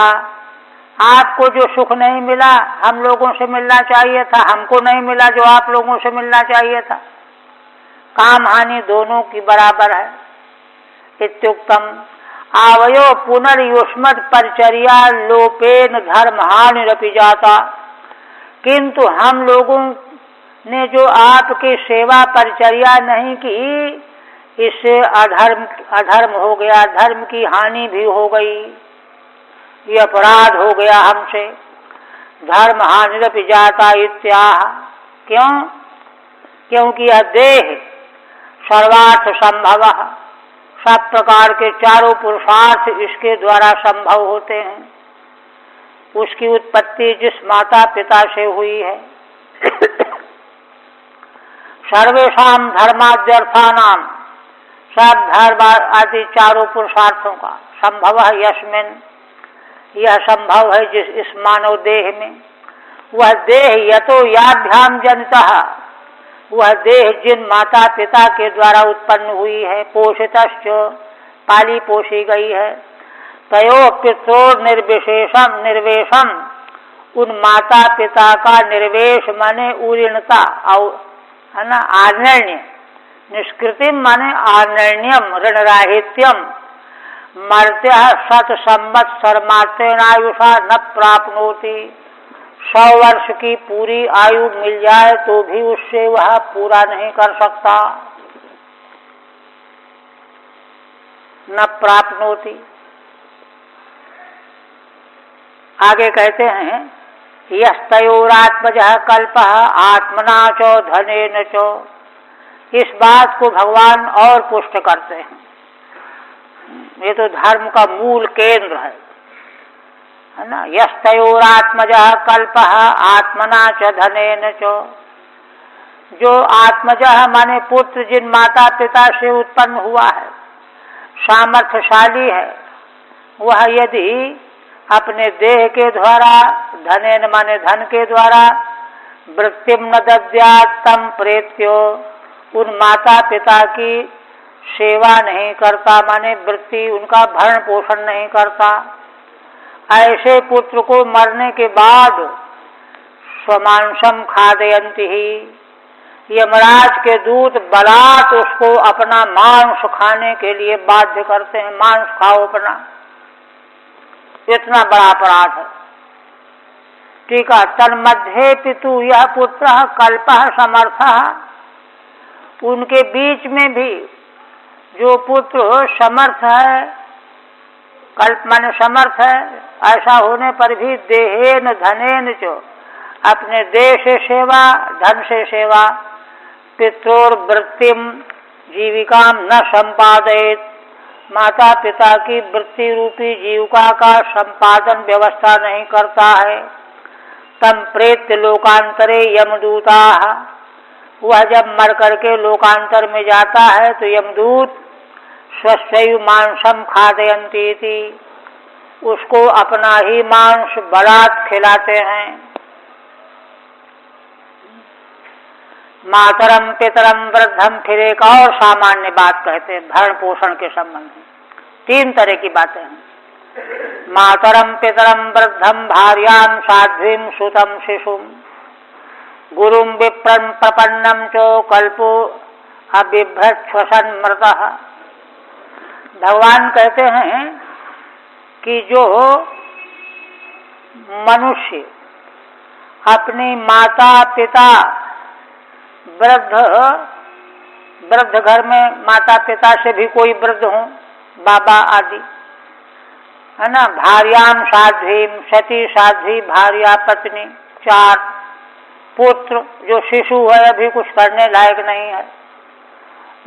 आपको जो सुख नहीं मिला हम लोगों से मिलना चाहिए था, हमको नहीं मिला जो आप लोगों से मिलना चाहिए था, काम हानि दोनों की बराबर है। इत्युक्तम आवयो पुनर्युष्मत् परिचर्या लोपेन धर्म हानिरपि जाता। किंतु हम लोगों ने जो आपकी सेवा परिचर्या नहीं की, इससे अधर्म हो गया, धर्म की हानि भी हो गई, ये अपराध हो गया हमसे। धर्म हानिरपि जाता इत्याह। क्यों? क्योंकि यह देह सर्वार्थ संभव, सब प्रकार के चारों पुरुषार्थ इसके द्वारा संभव होते हैं। उसकी उत्पत्ति जिस माता पिता से हुई है। सर्वेषाम धर्माद्यर्थानाम, सब धर्म आदि चारों पुरुषार्थों का संभव है यस्मिन, यह संभव है जिस इस मानव देह में। वह देह यतो याभ्याम जनितः, वह देह जिन माता पिता के द्वारा उत्पन्न हुई है, पोषितश्च, पाली पोषी गई है, तयो पित्रोर निर्वेशम, उन माता पिता का निर्वेश माने उरीणता, है ना, आनर्ण्य, निष्कृतिम माने आनर्ण्यम, ऋणराहित्यम, मर्त्य शत संवत्सर मात्रेणायुषा न प्राप्नोति। 100 वर्ष की पूरी आयु मिल जाए तो भी उससे वह पूरा नहीं कर सकता। न प्राप्नोति। आगे कहते हैं यस्तयोरात्मजः कल्पः आत्मना च धनेन च। इस बात को भगवान और पुष्ट करते हैं। ये तो धर्म का मूल केंद्र है ना। यस्तयोरात्मजः कल्पः आत्मना च धनेन च। जो आत्मजः माने पुत्र जिन माता पिता से उत्पन्न हुआ है, सामर्थ्यशाली है, वह यदि अपने देह के द्वारा, धनेन माने धन के द्वारा, वृत्तिम न दद्यात् तं प्रेत्यो, उन माता पिता की सेवा नहीं करता, माने वृत्ति उनका भरण पोषण नहीं करता, ऐसे पुत्र को मरने के बाद स्वमांसम खादयन्ति ही, यमराज के दूत बलात् उसको अपना मांस खाने के लिए बाध्य करते हैं। मांस खाओ अपना। इतना बड़ा अपराध है। ठीक है। तन्मध्ये पितु यह पुत्र कल्पः समर्थः। उनके बीच में भी जो पुत्र समर्थ है, कल्प माने समर्थ है, ऐसा होने पर भी देहेन धनेन च, अपने देह से सेवा, धन से सेवा, पित्रोर वृत्तिम जीविकाम न संपादयेत, माता पिता की वृत्ति रूपी जीविका का संपादन व्यवस्था नहीं करता है। तम प्रेत्य लोकांतरे यमदूता, वह जब मर करके लोकांतर में जाता है तो यमदूत स्वस्यैव मांसम खादयन्ति थी, उसको अपना ही मांस बलात् खिलाते हैं। मातरम पितरम वृद्धम, फिर एक और सामान्य बात कहते हैं भरण पोषण के संबंध में। 3 तरह की बातें हैं। मातरम पितरम वृद्धम भार्याम साध्वीम सुतम शिशुम गुरुम विप्रम प्रपन्नम चो कल्पो अबिभ्रत श्वसन मृतः। भगवान कहते हैं कि जो मनुष्य अपनी माता पिता, वृद्ध घर में माता पिता से भी कोई वृद्ध हो, बाबा आदि, है ना, भार्याम साध्वीम, सती साध्वी भार्या पत्नी, 4 पुत्र जो शिशु है, अभी कुछ करने लायक नहीं है,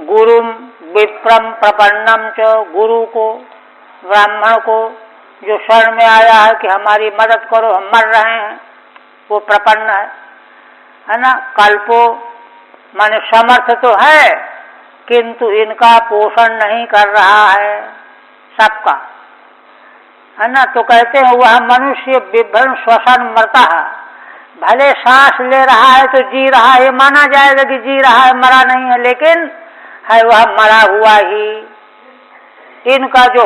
गुरुम विप्रम प्रपन्नम च, गुरु को, ब्राह्मण को जो शरण में आया है कि हमारी मदद करो, हम मर रहे हैं, वो प्रपन्न है ना। कल्पो माने समर्थ तो है किंतु इनका पोषण नहीं कर रहा है सबका, है ना। तो कहते हैं वह मनुष्य विभ्रम श्वसन मरता है, भले सांस ले रहा है तो जी रहा है, माना जाएगा कि जी रहा है, मरा नहीं है, लेकिन है वह मरा हुआ ही। इनका जो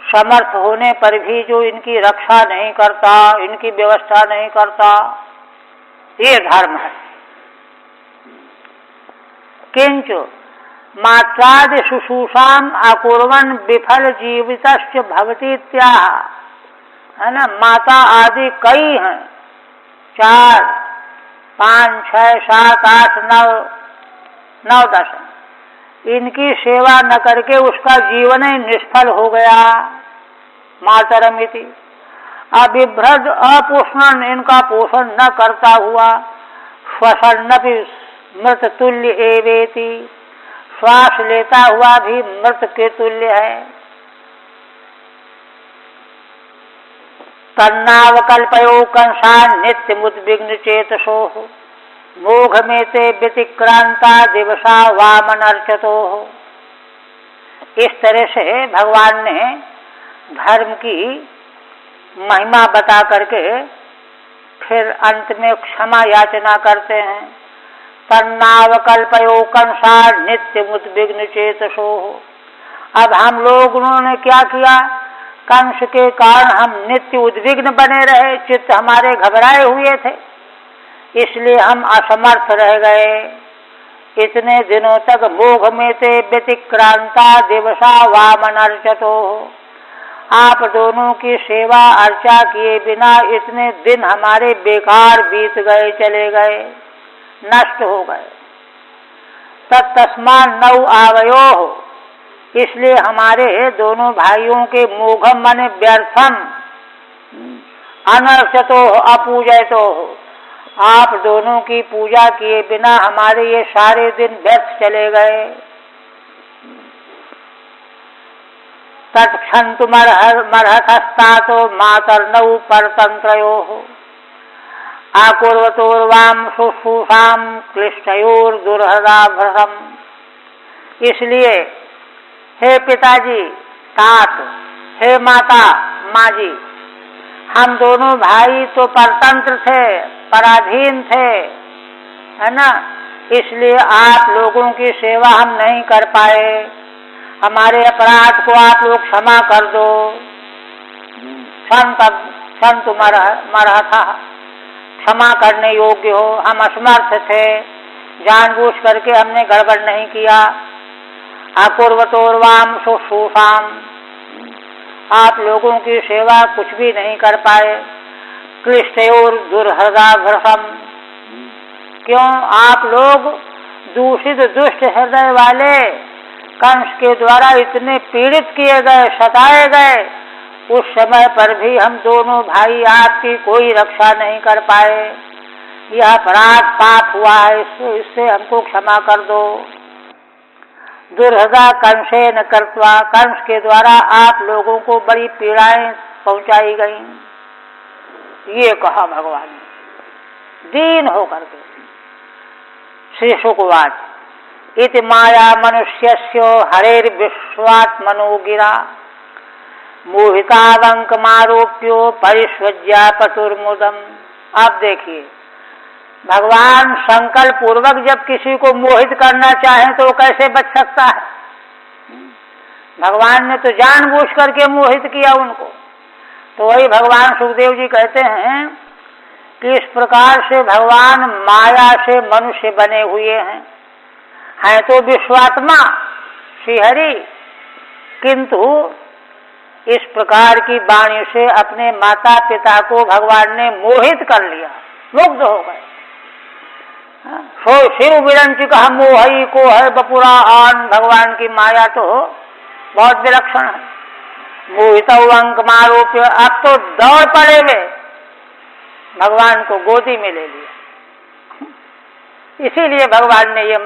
समर्थ होने पर भी जो इनकी रक्षा नहीं करता, इनकी व्यवस्था नहीं करता, ये धर्म है। किंचु मात्रादि शुश्रूषाम अकुर्वन् विफल जीवितश्च भवति इत्याह, है ना। माता आदि कई हैं, 4, 5, 6, 7, 8, 9, 10, इनकी सेवा न करके उसका जीवन ही निष्फल हो गया। मातरमिति अबिभ्रद अपोषण, इनका पोषण न करता हुआ, श्वसन्नपि मृत तुल्य एवेति, श्वास लेता हुआ भी मृत के तुल्य है। तन्नावकल्पयो कंसान नित्य मुद्विग्न चेतसो, मोघ में ते व्यतिक्रांता दिवसा वामन अर्चतो। इस तरह से भगवान ने धर्म की महिमा बता करके फिर अंत में क्षमा याचना करते हैं। तन्नावकल्पयो कंसान नित्य मुद्विग्न चेतसो। अब हम लोगों ने क्या किया, कंस के कारण हम नित्य उद्विग्न बने रहे, चित्त हमारे घबराए हुए थे, इसलिए हम असमर्थ रह गए। इतने दिनों तक मोघ में थे व्यतिक्रांता दिवसा वामनर्चतो। आप दोनों की सेवा अर्चा किए बिना इतने दिन हमारे बेकार बीत गए, चले गए, नष्ट हो गए। तत्तस्मान् नौ आवयोः, इसलिए हमारे दोनों भाइयों के मोघम माने व्यर्थम, अनर्चतो अपूजयतो, आप दोनों की पूजा किए बिना हमारे ये सारे दिन व्यर्थ चले गए। तत्क्षन्तु मर्हतस्तातो मातर्नौ परतंत्रयोः आकुर्वतोर्वाम शुश्रूषाम क्लिष्टयोर्दुर्हदाभ्रसम। इसलिए हे पिताजी तात, हे माता माँ जी, हम दोनों भाई तो परतंत्र थे, पराधीन थे, है ना, इसलिए आप लोगों की सेवा हम नहीं कर पाए। हमारे अपराध को आप लोग क्षमा कर दो। संत मरहथा, क्षमा करने योग्य हो, हम असमर्थ थे, जानबूझ करके हमने गड़बड़ नहीं किया। अपूर्वतोर्वाम शुश्रूषाम, आप लोगों की सेवा कुछ भी नहीं कर पाए। क्लिष्टयोर दुर्हृदाभ्रसम, क्यों आप लोग दूषित दुष्ट हृदय वाले कंस के द्वारा इतने पीड़ित किए गए, सताए गए, उस समय पर भी हम दोनों भाई आपकी कोई रक्षा नहीं कर पाए। यह अपराध पाप हुआ है, इससे हमको क्षमा कर दो। दुर्हृदा कंसेन कृत्वा, कंस के द्वारा आप लोगों को बड़ी पीड़ाएं पहुंचाई गई। ये कहा भगवान ने दीन होकर के। श्री शुकवाच इति माया मनुष्यस्य हरेर्विश्वात्मनो गिरा मोहितावंकमारोप्यो परिष्वज्या पतुर्मुदम। आप देखिए, भगवान संकल्प पूर्वक जब किसी को मोहित करना चाहे तो कैसे बच सकता है? भगवान ने तो जानबूझ करके मोहित किया उनको। तो वही भगवान सुखदेव जी कहते हैं कि इस प्रकार से भगवान माया से मनुष्य बने हुए हैं तो विश्वात्मा श्रीहरि, किंतु इस प्रकार की वाणी से अपने माता पिता को भगवान ने मोहित कर लिया, मुग्ध हो गए। सो शिव विरंच कहा मोहई को है बपुरा आन, भगवान की माया तो बहुत विलक्षण है। मोहित अंक मारोप्य, अब तो दौड़ पड़े वे, भगवान को गोदी में ले लिया। इसीलिए भगवान ने ये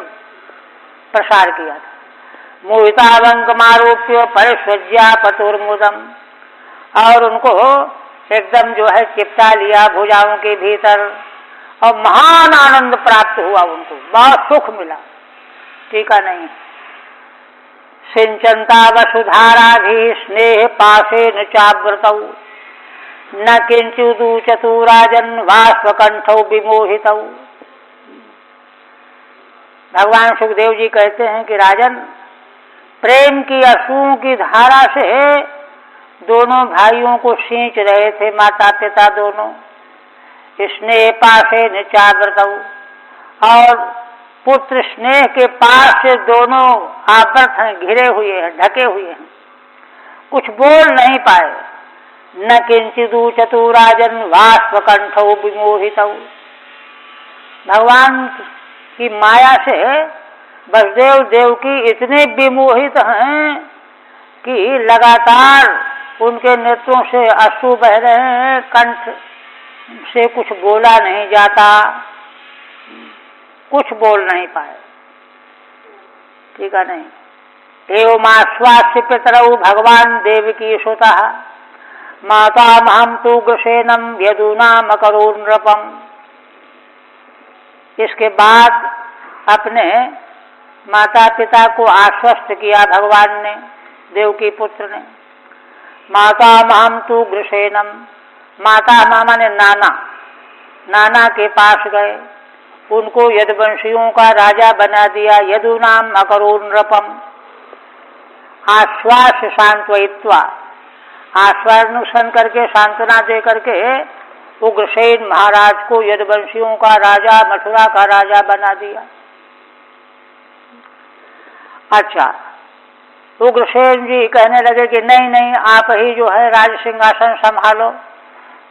प्रसार किया था। मोहितावंक मारोप्य परिष्वज्या पतुर्मुदम, और उनको एकदम जो है चिपटा लिया भुजाओं के भीतर, और महान आनंद प्राप्त हुआ उनको, बहुत सुख मिला। टीका नहीं। सिंचंता वसुधारा भी स्नेह पाशे न चाव्रतौ न किंचुदु चतुराजन वाष्पकंठौ विमोहितौ। भगवान सुखदेव जी कहते हैं कि राजन, प्रेम की अश्रुओं की धारा से दोनों भाइयों को सींच रहे थे माता पिता दोनों। स्नेह पाशे न चाव्रतौ, और पुत्र स्नेह के पास से दोनों आवृत हैं, घिरे हुए हैं, ढके हुए हैं, कुछ बोल नहीं पाए। न किंचिदु चतुराजन वाष्पकंठौ विमोहितौ। भगवान की माया से वसुदेव देवकी इतने विमोहित हैं कि लगातार उनके नेत्रों से अश्रु बह रहे हैं, कंठ से कुछ बोला नहीं जाता, कुछ बोल नहीं पाए। ठीक है नहीं। एवं आश्वास्य पितरौ भगवान देवकी सुतः माता महम तु ग्रसेनम यदुनाम अकरो नृपम। इसके बाद अपने माता पिता को आश्वस्त किया भगवान ने, देवकी पुत्र ने। माता महम तु ग्रसेनम, माता मामा ने नाना, नाना के पास गए, उनको यदुवंशियों का राजा बना दिया। यदु नाम अकरो नृपम, आश्वास सांत्वयित्वा, आश्वासन करके सांत्वना दे करके उग्रसेन महाराज को यदुवंशियों का राजा, मथुरा का राजा बना दिया। अच्छा, उग्रसेन जी कहने लगे कि नहीं नहीं, आप ही जो है राज सिंहासन संभालो।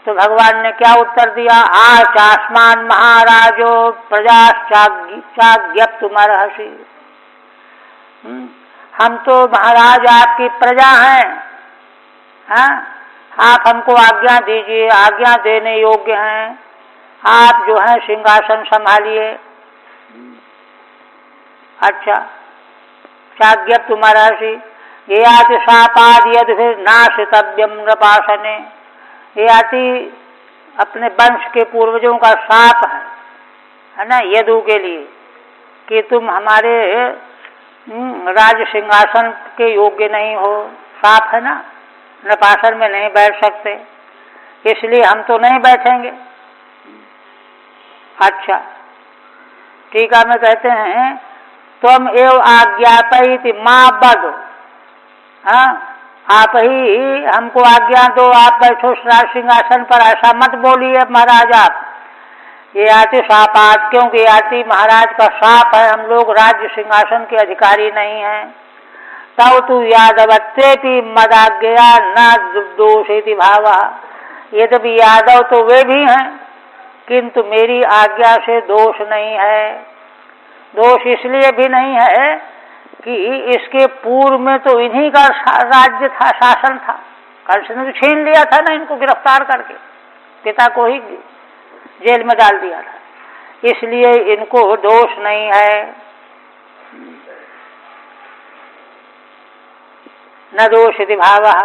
तो भगवान ने क्या उत्तर दिया? आचास्मान महाराजो प्रजाश्चाज्ञप्तुमर्हसि। हम तो महाराज आपकी प्रजा हैं, हाँ? आप हमको आज्ञा दीजिए, आज्ञा देने योग्य हैं, आप जो है सिंहासन संभालिए। अच्छा, चाज्ञप्तुमर्हसि ये आति शापाद यद्भिर्नाशितव्यम नृपासने। ये आति अपने वंश के पूर्वजों का शाप है ना, यदु के लिए, कि तुम हमारे राज सिंहासन के योग्य नहीं हो। शाप है ना, नृपासन में नहीं बैठ सकते, इसलिए हम तो नहीं बैठेंगे। अच्छा, टीका में कहते हैं त्वम एव आज्ञापयति मां बद। हाँ, आप ही हमको आज्ञा दो, आप बैठो राज सिंहासन पर, ऐसा मत बोलिए महाराज आप। ये आति शापात, क्योंकि आति महाराज का शाप है, हम लोग राज्य सिंहासन के अधिकारी नहीं हैं। तव तु यादवत्वेपि मदाज्ञया न दोषेति भावा। यद्यपि यादव तो वे भी हैं, किंतु मेरी आज्ञा से दोष नहीं है। दोष इसलिए भी नहीं है कि इसके पूर्व में तो इन्हीं का राज्य था, शासन था। कंस ने तो छीन लिया था ना इनको, गिरफ्तार करके पिता को ही जेल में डाल दिया था, इसलिए इनको दोष नहीं है। न दोषिति भावः।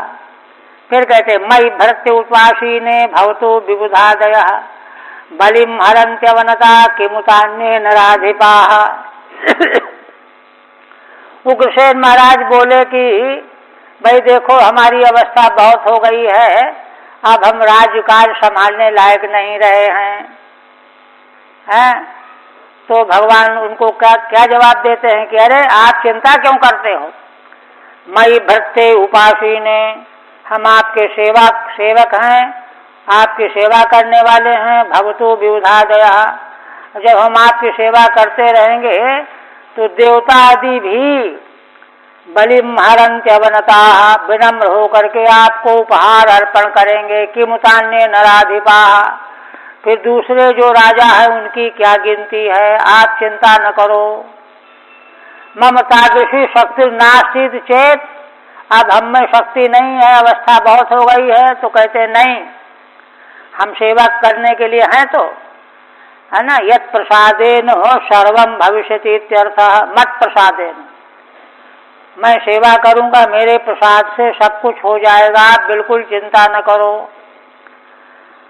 फिर कहते मयि भृत्य उपासीने भवतो विबुधादय बलिम हरन्त्यवनता किमुतान्ये नराधिपाः। उग्रसेन महाराज बोले कि भाई देखो, हमारी अवस्था बहुत हो गई है, अब हम राज्यकाल संभालने लायक नहीं रहे हैं। तो भगवान उनको क्या जवाब देते हैं कि अरे आप चिंता क्यों करते हो? मयि भृत्य उपासीने, हम आपके सेवक हैं, आपकी सेवा करने वाले हैं। भवतो विबुधादया, जब हम आपकी सेवा करते रहेंगे तो देवता आदि भी बलिम हरन्त्यवनता, विनम्र होकर के आपको उपहार अर्पण करेंगे। किमुतान्ये नराधिपाः, फिर दूसरे जो राजा है उनकी क्या गिनती है, आप चिंता न करो। मम तादृशी शक्ति नास्ति चेत, अब हम में शक्ति नहीं है, अवस्था बहुत हो गई है। तो कहते नहीं, हम सेवा करने के लिए हैं तो, है ना। यत् प्रसादेन हो सर्वम भविष्यति इत्यर्थः, मत प्रसादेन, मैं सेवा करूंगा, मेरे प्रसाद से सब कुछ हो जाएगा, आप बिल्कुल चिंता न करो।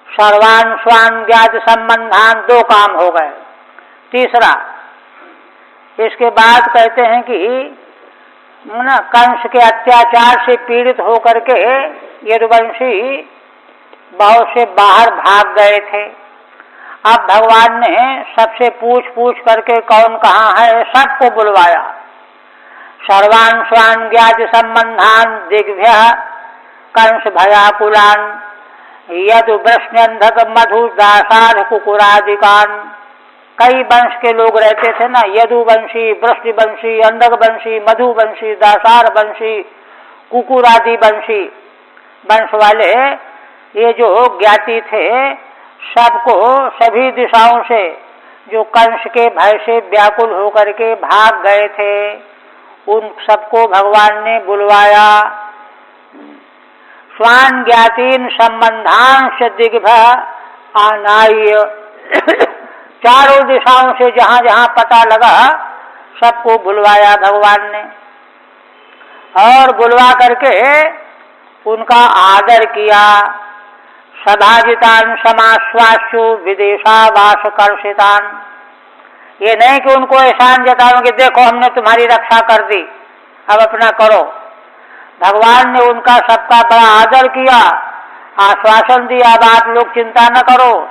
सर्वान स्वान ज्ञात संबंधान, दो काम हो गए। तीसरा, इसके बाद कहते हैं कि ना कंस के अत्याचार से पीड़ित होकर के यदुवंशी बहुत से बाहर भाग गए थे। अब भगवान ने सबसे पूछ करके कौन कहाँ है सबको बुलवाया। सर्वान स्वान ज्ञात संबंधान दिग्भ्य कंस भयाकुलान यदु वृष्ण्यंधक मधु दासाध कुकुरादिकान। कई वंश के लोग रहते थे ना, यदुवंशी, वृष्णिवंशी, अंधकवंशी, मधुवंशी, दासार वंशी, कुकुरादि वंशी वंश वाले ये जो ज्ञाति थे, सबको सभी दिशाओं से जो कंस के भय से व्याकुल होकर के भाग गए थे, उन सबको भगवान ने बुलवाया। स्वान ज्ञातीन संबंधांश दिग्भ्य आनाय, चारों दिशाओं से जहां जहां पता लगा सबको बुलवाया भगवान ने, और बुलवा करके उनका आदर किया। सभाजितान समाश्वासु विदेशावास कर्षितान, ये नहीं कि उनको एहसान जताओ कि देखो हमने तुम्हारी रक्षा कर दी, अब अपना करो। भगवान ने उनका सबका बड़ा आदर किया, आश्वासन दिया, अब आप लोग चिंता न करो।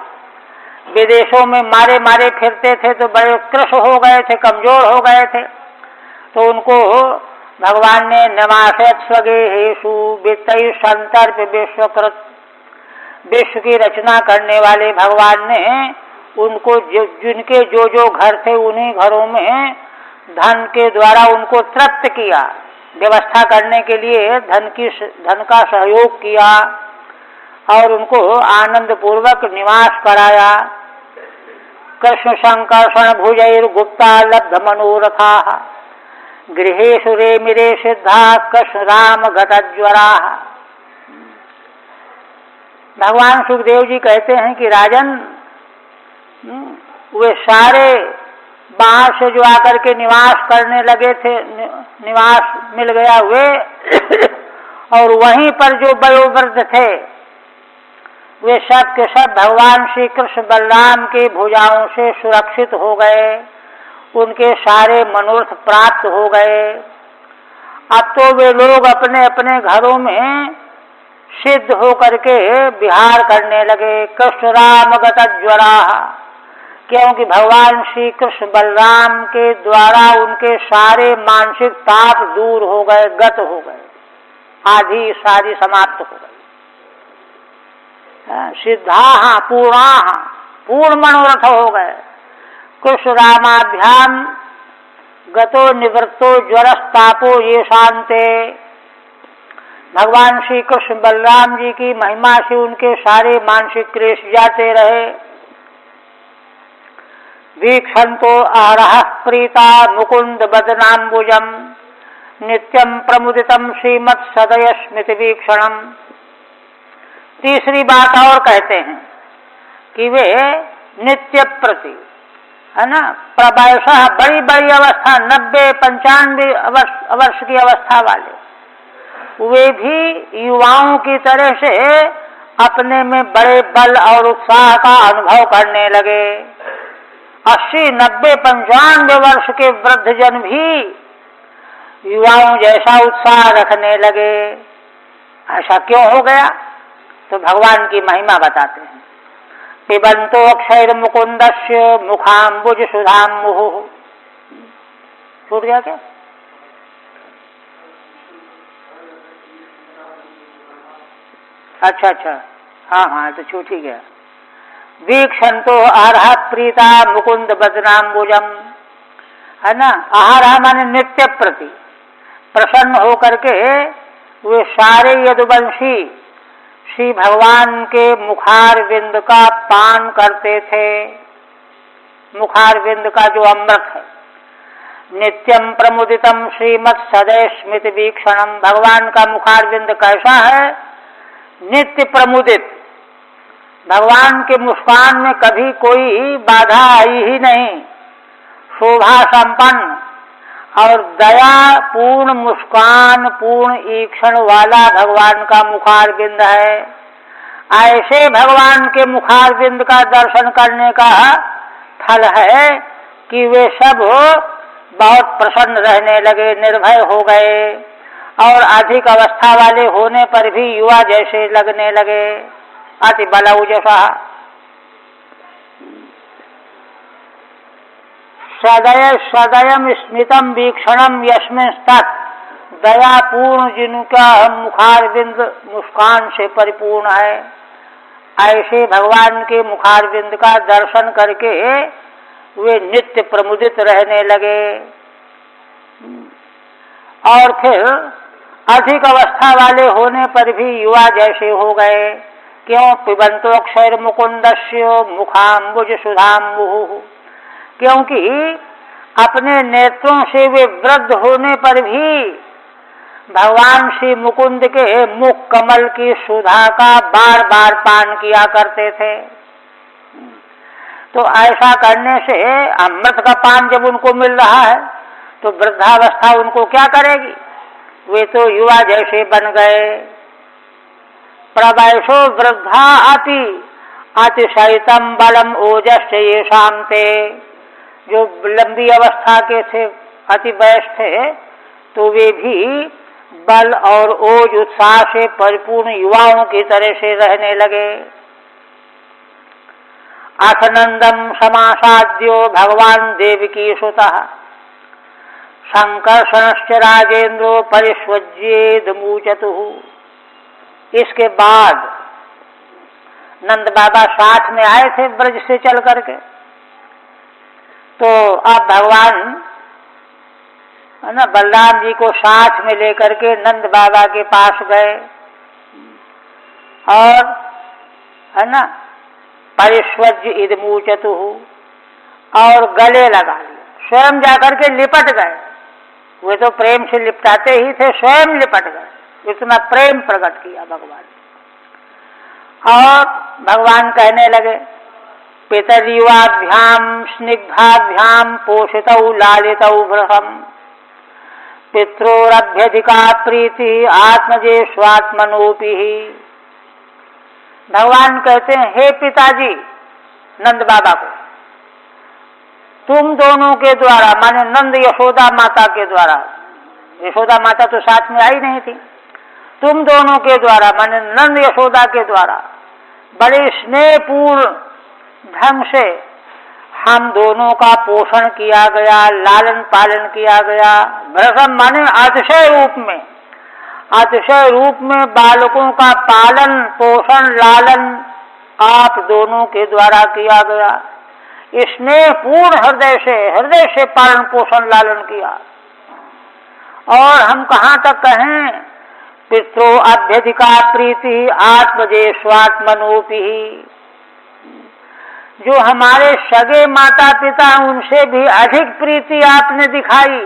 विदेशों में मारे मारे फिरते थे तो बड़े कृश हो गए थे, कमजोर हो गए थे, तो उनको भगवान ने नमासेत स्वगेहेषु वित्तै संतर्प विश्वकृत, विश्व की रचना करने वाले भगवान ने उनको जिनके जो जो घर थे उन्हीं घरों में धन के द्वारा उनको तृप्त किया, व्यवस्था करने के लिए धन का सहयोग किया और उनको आनंद पूर्वक निवास कराया। कृष्ण संकर्षण भुजैर गुप्ता लब्ध मनोरथा गृहेषु रे मिरे सिद्धा कृष्ण राम गतज्वरा। भगवान सुखदेव जी कहते हैं कि राजन, वे सारे बाहर से जो आकर के निवास करने लगे थे, निवास मिल गया वे और वहीं पर जो वयोवृद्ध थे वे सब के सब भगवान श्री कृष्ण बलराम के भुजाओं से सुरक्षित हो गए, उनके सारे मनोरथ प्राप्त हो गए। अब तो वे लोग अपने अपने घरों में सिद्ध होकर के विहार करने लगे। कृष्ण राम गतज्वरा, क्योंकि भगवान श्री कृष्ण बलराम के द्वारा उनके सारे मानसिक ताप दूर हो गए, गत हो गए, आदि सारी समाप्त हो गई। सिद्धा पूर्णा, पूर्ण मनोरथ हो गए। कृष्ण रामाभ्याम गतो निवृत्तो ज्वरस्तापो ये शांते। भगवान श्री कृष्ण बलराम जी की महिमा से उनके सारे मानसिक क्लेश जाते रहे। वीक्षन्तो अहरः प्रीता मुकुंद बदनाम्बुजम नित्यं प्रमुदितं श्रीमत् सदय स्मृति वीक्षणम। तीसरी बात और कहते हैं कि वे नित्य प्रति, है ना, प्रवयसः बड़ी बड़ी अवस्था 90-95 वर्ष की अवस्था वाले वे भी युवाओं की तरह से अपने में बड़े बल और उत्साह का अनुभव करने लगे। 80, 90, 95 वर्ष के वृद्धजन भी युवाओं जैसा उत्साह रखने लगे। ऐसा क्यों हो गया? तो भगवान की महिमा बताते हैं। पिबंतो अक्षर मुकुंदस्य मुखाम्बुज सुधाम मुहुः। छूट गया क्या? अच्छा, हाँ, तो छूट ही गया। वीक्षन्तो आहार प्रीता मुकुंद बदनाम्बुजम, है ना। आहार माने नित्य प्रति, प्रसन्न होकर के वे सारे यदुवंशी श्री भगवान के मुखार बिंद का पान करते थे। मुखार बिंद का जो अमृत है, नित्यम प्रमुदितम श्रीमत् सदय स्मृति वीक्षणम। भगवान का मुखार बिंद कैसा है? नित्य प्रमुदित। भगवान के मुस्कान में कभी कोई बाधा आई ही नहीं। शोभा संपन्न और दया पूर्ण मुस्कान, पूर्ण ईक्षण वाला भगवान का मुखार बिंद है। ऐसे भगवान के मुखार बिंद का दर्शन करने का फल है कि वे सब बहुत प्रसन्न रहने लगे, निर्भय हो गए और अधिक अवस्था वाले होने पर भी युवा जैसे लगने लगे। अति बलौजसा सदयम स्मितम वीक्षणम यस्मिन् तत्। दयापूर्ण जिनका मुखार बिंद मुस्कान से परिपूर्ण है, ऐसे भगवान के मुखार बिंद का दर्शन करके वे नित्य प्रमुदित रहने लगे। और फिर अधिक अवस्था वाले होने पर भी युवा जैसे हो गए। क्यों? पिबंतो अक्षर मुकुंदस्य मुखाम्बुज सुधाम्बुः। क्योंकि अपने नेत्रों से वे वृद्ध होने पर भी भगवान श्री मुकुंद के मुख कमल की सुधा का बार बार पान किया करते थे। तो ऐसा करने से अमृत का पान जब उनको मिल रहा है तो वृद्धावस्था उनको क्या करेगी? वे तो युवा जैसे बन गए। प्रवयसो वृद्धा अतिशयितम बलम ओजस ये शांते। जो लंबी अवस्था के थे, अति वयस्क थे, तो वे भी बल और ओज उत्साह से परिपूर्ण युवाओं की तरह से रहने लगे। अथनंदम समासाद्यो भगवान देवकी सुतः संकर्षणश्च राजेंद्रो परिष्वज्येद मूचतुः। इसके बाद नंद बाबा साथ में आए थे ब्रज से चल करके। तो अब भगवान है ना, बलराम जी को साथ में लेकर के नंद बाबा के पास गए और है ना परिस्वज्य इदमूचतु और गले लगा लिया, स्वयं जाकर के लिपट गए। वे तो प्रेम से लिपटाते ही थे, स्वयं लिपट गए, इतना प्रेम प्रकट किया भगवान। और भगवान कहने लगे पितरीवाभ्याम स्निग्धाभ्याम पोषितौ लालितौ भृशम पित्रोरभ्यधिका प्रीति आत्मजे स्वात्मनोपि। भगवान कहते हैं हे पिताजी नंद बाबा को, तुम दोनों के द्वारा, माने नंद यशोदा माता के द्वारा, यशोदा माता तो साथ में आई नहीं थी, तुम दोनों के द्वारा माने नंद यशोदा के द्वारा बड़े स्नेहपूर्ण ढंग से हम दोनों का पोषण किया गया, लालन पालन किया गया। भृशम माने अतिशय रूप में, अतिशय रूप में बालकों का पालन पोषण लालन आप दोनों के द्वारा किया गया। इसने पूर्ण हृदय से पालन पोषण लालन किया। और हम कहाँ तक कहें पितरो अभ्यधिका प्रीति आत्मजे स्वात्मनोपि, जो हमारे सगे माता पिता उनसे भी अधिक प्रीति आपने दिखाई,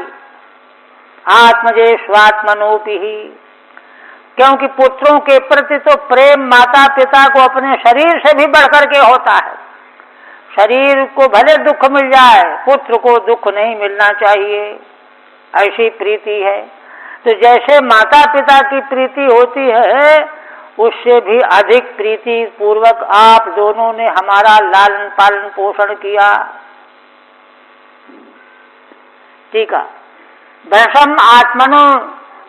आत्मजे स्वात्मनोपि। क्योंकि पुत्रों के प्रति तो प्रेम माता पिता को अपने शरीर से भी बढ़कर के होता है। शरीर को भले दुख मिल जाए, पुत्र को दुख नहीं मिलना चाहिए, ऐसी प्रीति है। तो जैसे माता पिता की प्रीति होती है, उससे भी अधिक प्रीति पूर्वक आप दोनों ने हमारा लालन पालन पोषण किया। ठीक है। भृशम आत्मनो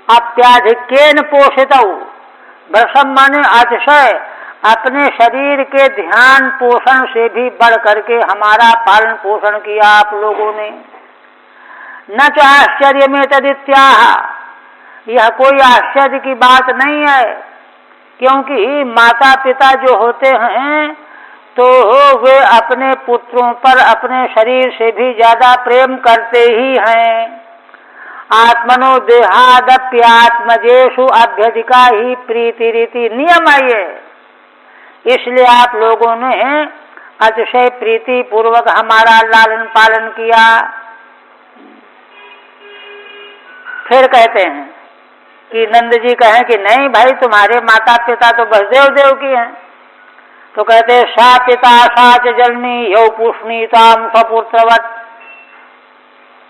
अत्याधिक्येन पोषितौ, भृशम माने अतिशय अपने शरीर के ध्यान पोषण से भी बढ़ करके हमारा पालन पोषण किया आप लोगों ने। न च आश्चर्य में तदित्याह, यह कोई आश्चर्य की बात नहीं है, क्योंकि माता पिता जो होते हैं तो वे अपने पुत्रों पर अपने शरीर से भी ज्यादा प्रेम करते ही हैं। आत्मनो देहादप्यात्मजेषु अभ्यधिका ही प्रीति रीति नियम है ये। इसलिए आप लोगों ने अतिशय प्रीति पूर्वक हमारा लालन पालन किया। फिर कहते हैं कि नंद जी कहें कि नहीं भाई, तुम्हारे माता पिता तो वसुदेव देव की हैं। तो कहते हैं सा पिता सा च जननी यौ पुष्णीताम सपुत्रवत।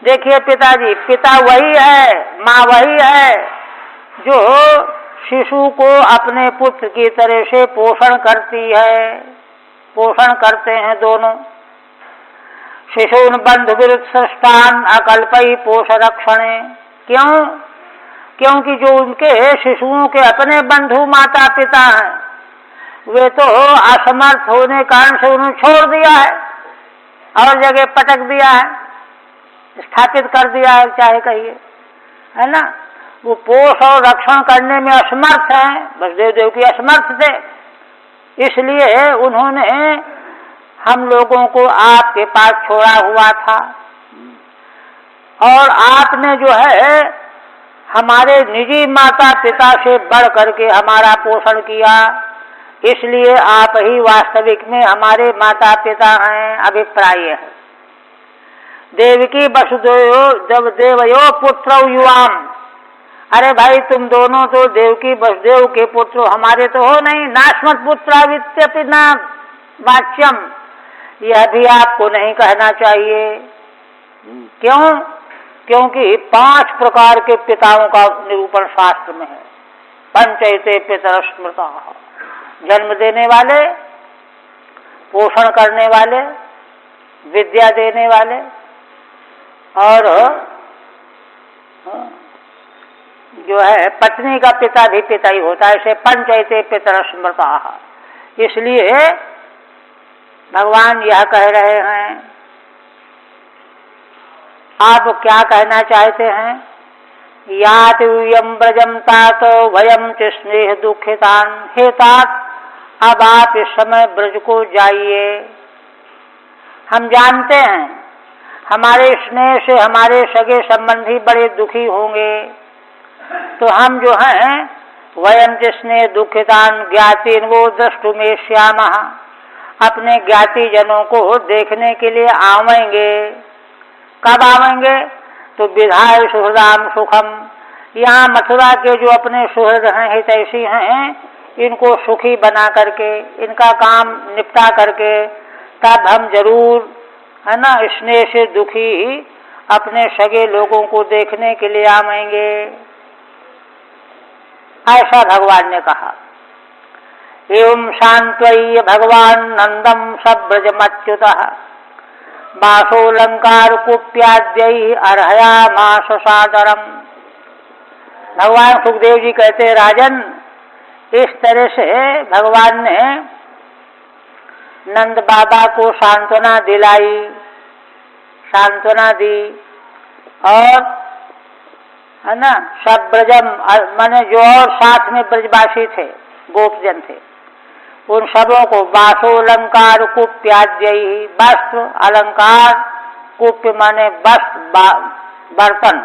देखिए पिताजी, पिता वही है, माँ वही है जो शिशु को अपने पुत्र की तरह से पोषण करती है, पोषण करते हैं दोनों। शिशून बंधु विरुद्ध सृष्टान अकल्पई पोष रक्षणे। क्यों? क्योंकि जो उनके शिशुओं के अपने बंधु माता पिता हैं, वे तो असमर्थ होने कारण से उन्हें छोड़ दिया है और जगह पटक दिया है, स्थापित कर दिया है, चाहे कहिए, है ना। वो पोष और रक्षण करने में असमर्थ हैं, वसुदेव देव की असमर्थ थे, इसलिए उन्होंने हम लोगों को आपके पास छोड़ा हुआ था। और आपने जो है हमारे निजी माता पिता से बढ़ करके हमारा पोषण किया, इसलिए आप ही वास्तविक में हमारे माता पिता हैं। अभिप्राय है देवकी वसुदेव जब देवयो पुत्र युवाम। अरे भाई, तुम दोनों तो देवकी वसुदेव के पुत्र, हमारे तो हो नहीं। नास्मत् पुत्रावित्यपि न वाच्यम, यह भी आपको नहीं कहना चाहिए। क्यों? क्योंकि 5 प्रकार के पिताओं का निरूपण शास्त्र में है। पंचैते पितर स्मृता, जन्म देने वाले, पोषण करने वाले, विद्या देने वाले, और जो है पत्नी का पिता भी पिता ही होता है। ऐसे पंचैते पितर स्मृता। इसलिए भगवान यह कह रहे हैं। आप क्या कहना चाहते हैं? याति यूयं ब्रजम तात वयम च स्नेह दुखितान। हे तात, अब आप इस समय ब्रज को जाइए। हम जानते हैं हमारे स्नेह से हमारे सगे संबंधी बड़े दुखी होंगे, तो हम जो हैं वयम जिसने दुखितान ज्ञातिन वो द्रष्टुमे श्यामः, अपने ज्ञाति जनों को देखने के लिए आवेंगे। कब आवेंगे? तो विधाय सुहृदाम सुखम, यहाँ मथुरा के जो अपने सुहृद हैं, हितैषी हैं, इनको सुखी बना करके, इनका काम निपटा करके तब हम जरूर, है ना, स्नेह से दुखी अपने सगे लोगों को देखने के लिए आवेंगे। ऐसा भगवान ने कहा। एवं शांत्वय्य भगवान नंदम सब्रजमच्युतः वासोलंकार कुप्याद्यै अर्हयामास सादरम। भगवान सुखदेव जी कहते, राजन, इस तरह से भगवान ने नंद बाबा को सांत्वना दिलाई, सांत्वना दी, और है ना सब ब्रजम माने जो और साथ में ब्रजवासी थे, गोपजन थे, उन सबों को वासोलंकार कुप्याद्यै, वस्त्र अलंकार, कुप्य माने वस्त्र बर्तन,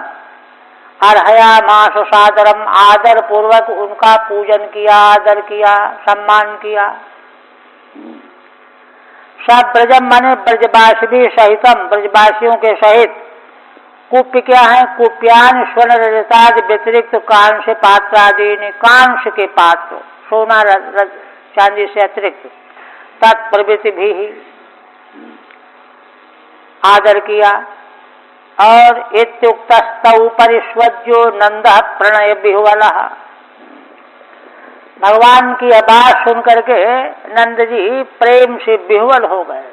अर्हयामास सादरम, आदर पूर्वक उनका पूजन किया, आदर किया, सम्मान किया। सब ब्रजम माने ब्रजवासी भी सहितम, ब्रजवासियों के सहित। कुप्य क्या है? कुप्यान स्वर्ण रजतादि व्यतिरिक्त कांस्य पात्रादि, कांस्य के पात्र, सोना चांदी से अतिरिक्त, तत्प्रभृति भी आदर किया। और इत्युक्तस्तौ परिष्वज्यो नंदः प्रणय विह्वलः, भगवान की आवाज सुन करके नंद जी प्रेम से विह्वल हो गए।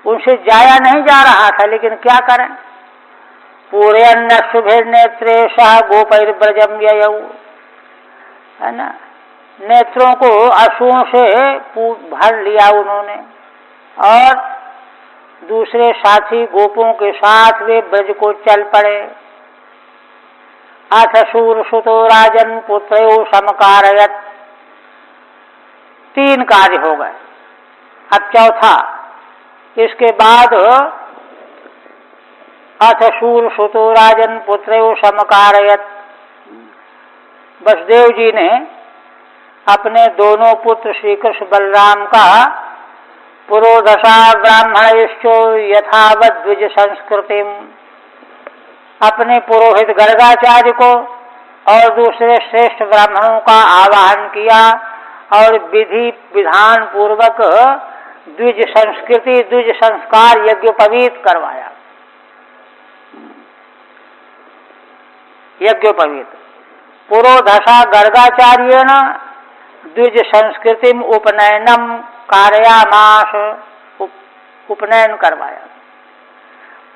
उनसे जाया नहीं जा रहा था, लेकिन क्या करें, पूरे अन्य शुभे नेत्रे सह गोपैर ब्रजम ययौ, है ना, नेत्रों को आंसुओं से भर लिया उन्होंने, और दूसरे साथी गोपों के साथ वे ब्रज को चल पड़े। अथ शूर सुतो राजन पुत्रयो समकारयत, 3 कार्य हो गए। अब चौथा, इसके बाद अथ शूर सुतो राजन पुत्रयो समकारयत, वसुदेव जी ने अपने दोनों पुत्र श्री कृष्ण बलराम का पुरोधसा ब्राह्मणेश्चो यथावत द्विज संस्कृतिम, अपने पुरोहित गर्गाचार्य को और दूसरे श्रेष्ठ ब्राह्मणों का आवाहन किया और विधि विधान पूर्वक द्विज संस्कृति, द्विज संस्कार यज्ञोपवीत करवाया। यज्ञोपवीत पुरोधसा गर्गाचार्येण द्विज संस्कृतिम उपनयनम कारयामास, उपनयन करवाया।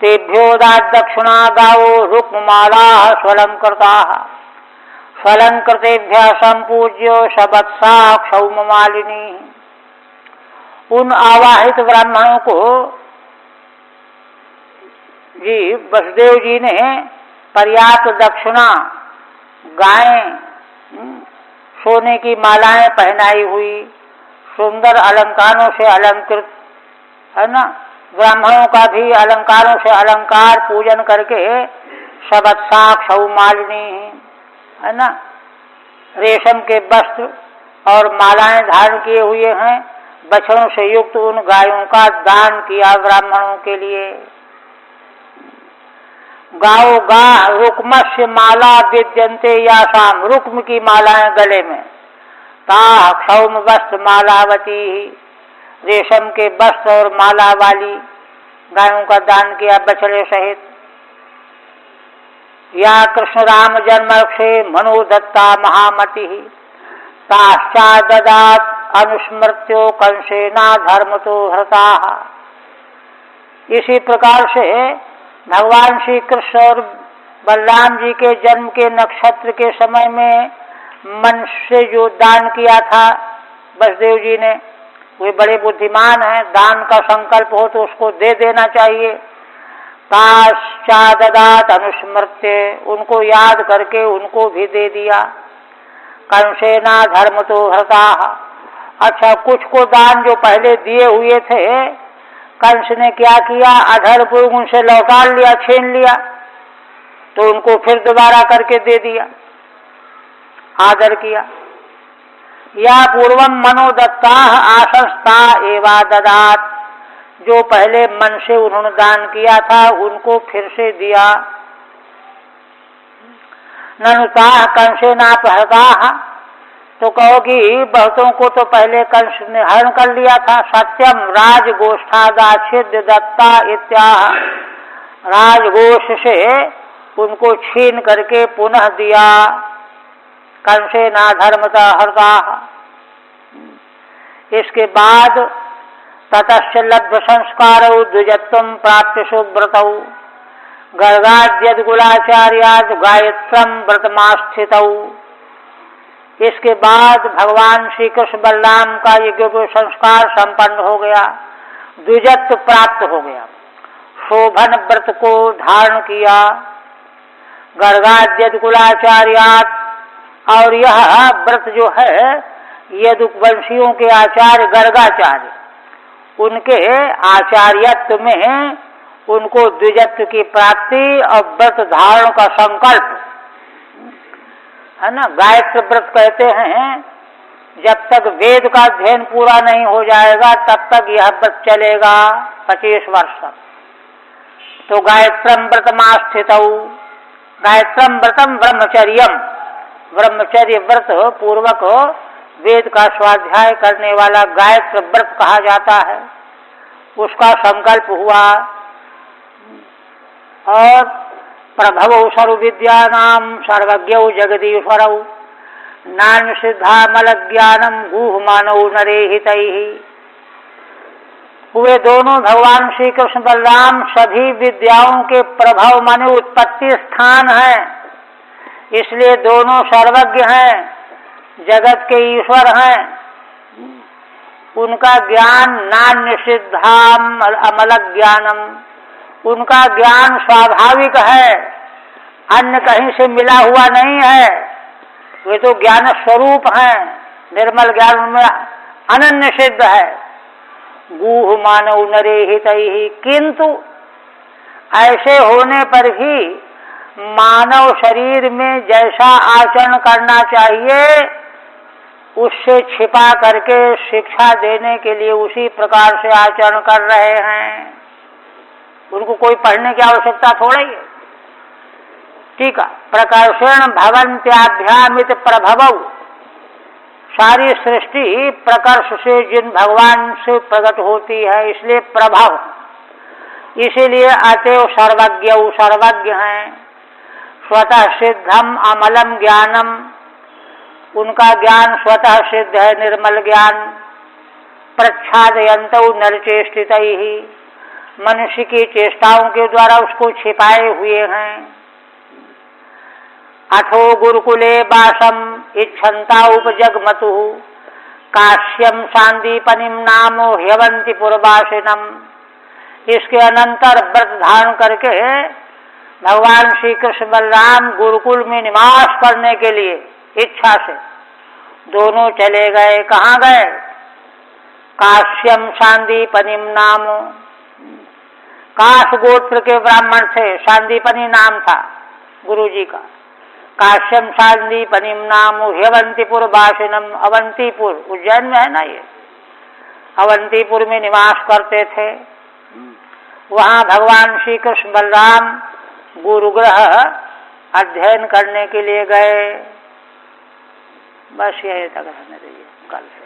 तेभ्यो दक्षिणा गावो रुक्ममाला स्वलंकृता, स्वलंकृतेभ्य संपूज्यो सबत्सा क्षौममालिनी। उन आवाहित ब्राह्मणों को जी वसुदेव जी ने पर्याप्त दक्षिणा, गायें, सोने की मालाएं पहनाई हुई, सुंदर अलंकारों से अलंकृत, है ना, ब्राह्मणों का भी अलंकारों से अलंकार पूजन करके सबत्सा क्षौमालिनी, है ना, रेशम के वस्त्र और मालाएं धारण किए हुए हैं, बछड़ों से युक्त उन गायों का दान किया ब्राह्मणों के लिए। गाओ गा रुक्मस्य माला विद्यन्ते यासाम, रुक्म की मालाएं गले में, ता क्षौम वस्त्र मालावती, रेशम के वस्त्र और माला वाली गायों का दान किया बछड़े सहित। या कृष्ण राम जन्मक्षे मनोदत्ता महामति, ताश्चा ददात अनुस्मृत्यो कंसेना धर्म तो हृता। इसी प्रकार से भगवान श्री कृष्ण और बलराम जी के जन्म के नक्षत्र के समय में मन से जो दान किया था वसुदेव जी ने, वे बड़े बुद्धिमान हैं, दान का संकल्प हो तो उसको दे देना चाहिए। ताश्चाददात अनुस्मृत्य, उनको याद करके उनको भी दे दिया। कंसेना धर्म तो हृता, अच्छा कुछ को दान जो पहले दिए हुए थे कंस ने क्या किया, अधरपूर्व उनसे लौटा लिया, छीन लिया, तो उनको फिर दोबारा करके दे दिया, आदर किया। या पूर्वम मनोदत्ता आशंस्ता एवा ददात, जो पहले मन से उन्होंने दान किया था उनको फिर से दिया। ननुताह कंसे नापहृताः, तो कहो कि बहुतों को तो पहले कंस ने हरण कर लिया था। सत्यम राजगोष्ठादाच्छिद्य दत्ता इत्याह, राजगोष्ठ से उनको छीन करके पुनः दिया। कंसे ना धर्मतः हृताः। इसके बाद ततश्च लब्ध संस्कारौ द्विजत्वं प्राप्य सुव्रतौ गर्गाद्यद्कुलाचार्याद् गायत्रम व्रतमास्थितौ। इसके बाद भगवान श्री कृष्ण बलराम का यज्ञोपवीत संस्कार संपन्न हो गया, द्विजत्व प्राप्त हो गया, शोभन व्रत को धारण किया। गर्गाद्यद्कुलाचार्यात्, और यह व्रत जो है यदुवंशियों के आचार्य गर्गाचार्य, उनके आचार्यत्व में उनको द्विजत्व की प्राप्ति और व्रत धारण का संकल्प है ना। गायत्री व्रत कहते हैं जब तक वेद का अध्ययन पूरा नहीं हो जाएगा तब तक यह व्रत चलेगा 25 वर्ष तक। तो गायत्रम व्रतमास्थितौ, गायत्रम व्रतम ब्रह्मचर्यम, ब्रह्मचर्य व्रत पूर्वक वेद का स्वाध्याय करने वाला गायत्र व्रत कहा जाता है, उसका संकल्प हुआ। और प्रभवौ सर्वविद्यानां सर्वज्ञौ जगदीश्वरौ नान्यसिद्धामल ज्ञानम गुहमानौ नरेहितैः। हुए दोनों भगवान श्री कृष्ण बलराम सभी विद्याओं के प्रभाव माने उत्पत्ति स्थान है, इसलिए दोनों सर्वज्ञ हैं, जगत के ईश्वर हैं। उनका ज्ञान नान्य सिद्धाम अमल ज्ञानम, उनका ज्ञान स्वाभाविक है, अन्य कहीं से मिला हुआ नहीं है। वे तो ज्ञान स्वरूप हैं, निर्मल ज्ञान में अनन्य सिद्ध है। गुह मानव नरेहितैः, किंतु ऐसे होने पर भी मानव शरीर में जैसा आचरण करना चाहिए उससे छिपा करके शिक्षा देने के लिए उसी प्रकार से आचरण कर रहे हैं। उनको कोई पढ़ने की आवश्यकता थोड़ा ही है। ठीक है, प्रकर्षण भवन्त्याभ्यामित प्रभवौ, सारी सृष्टि प्रकर्ष से जिन भगवान से प्रकट होती है इसलिए प्रभव, इसीलिए अतएव सर्वज्ञ सर्वज्ञ हैं। स्वतः सिद्धम अमलम ज्ञानम, उनका ज्ञान स्वतः सिद्ध है, निर्मल ज्ञान। प्रच्छादयन्तौ नरचेष्टितैः, मनुष्य की चेष्टाओं के द्वारा उसको छिपाए हुए हैं। अथो गुरुकुले वासम इच्छन्ता उपजगमतु काश्यम सांदीपनिम नामो ह्यवंती पुरवासिनम। इसके अनंतर व्रत धारण करके भगवान श्री कृष्ण बलराम गुरुकुल में निवास करने के लिए इच्छा से दोनों चले गए। कहाँ गए? काश्यम सांदीपनिम नामो, काश गोत्र के ब्राह्मण थे, सांदीपनी नाम था गुरु जी का। काश्यम सांदीपनिम नामो ह्यवंतीपुर वासिनम, अवंतीपुर उज्जैन में है ना ये, अवंतीपुर में निवास करते थे। वहाँ भगवान श्री कृष्ण बलराम गुरुगृह अध्ययन करने के लिए गए। बस यही तक रहने दीजिए, कल से।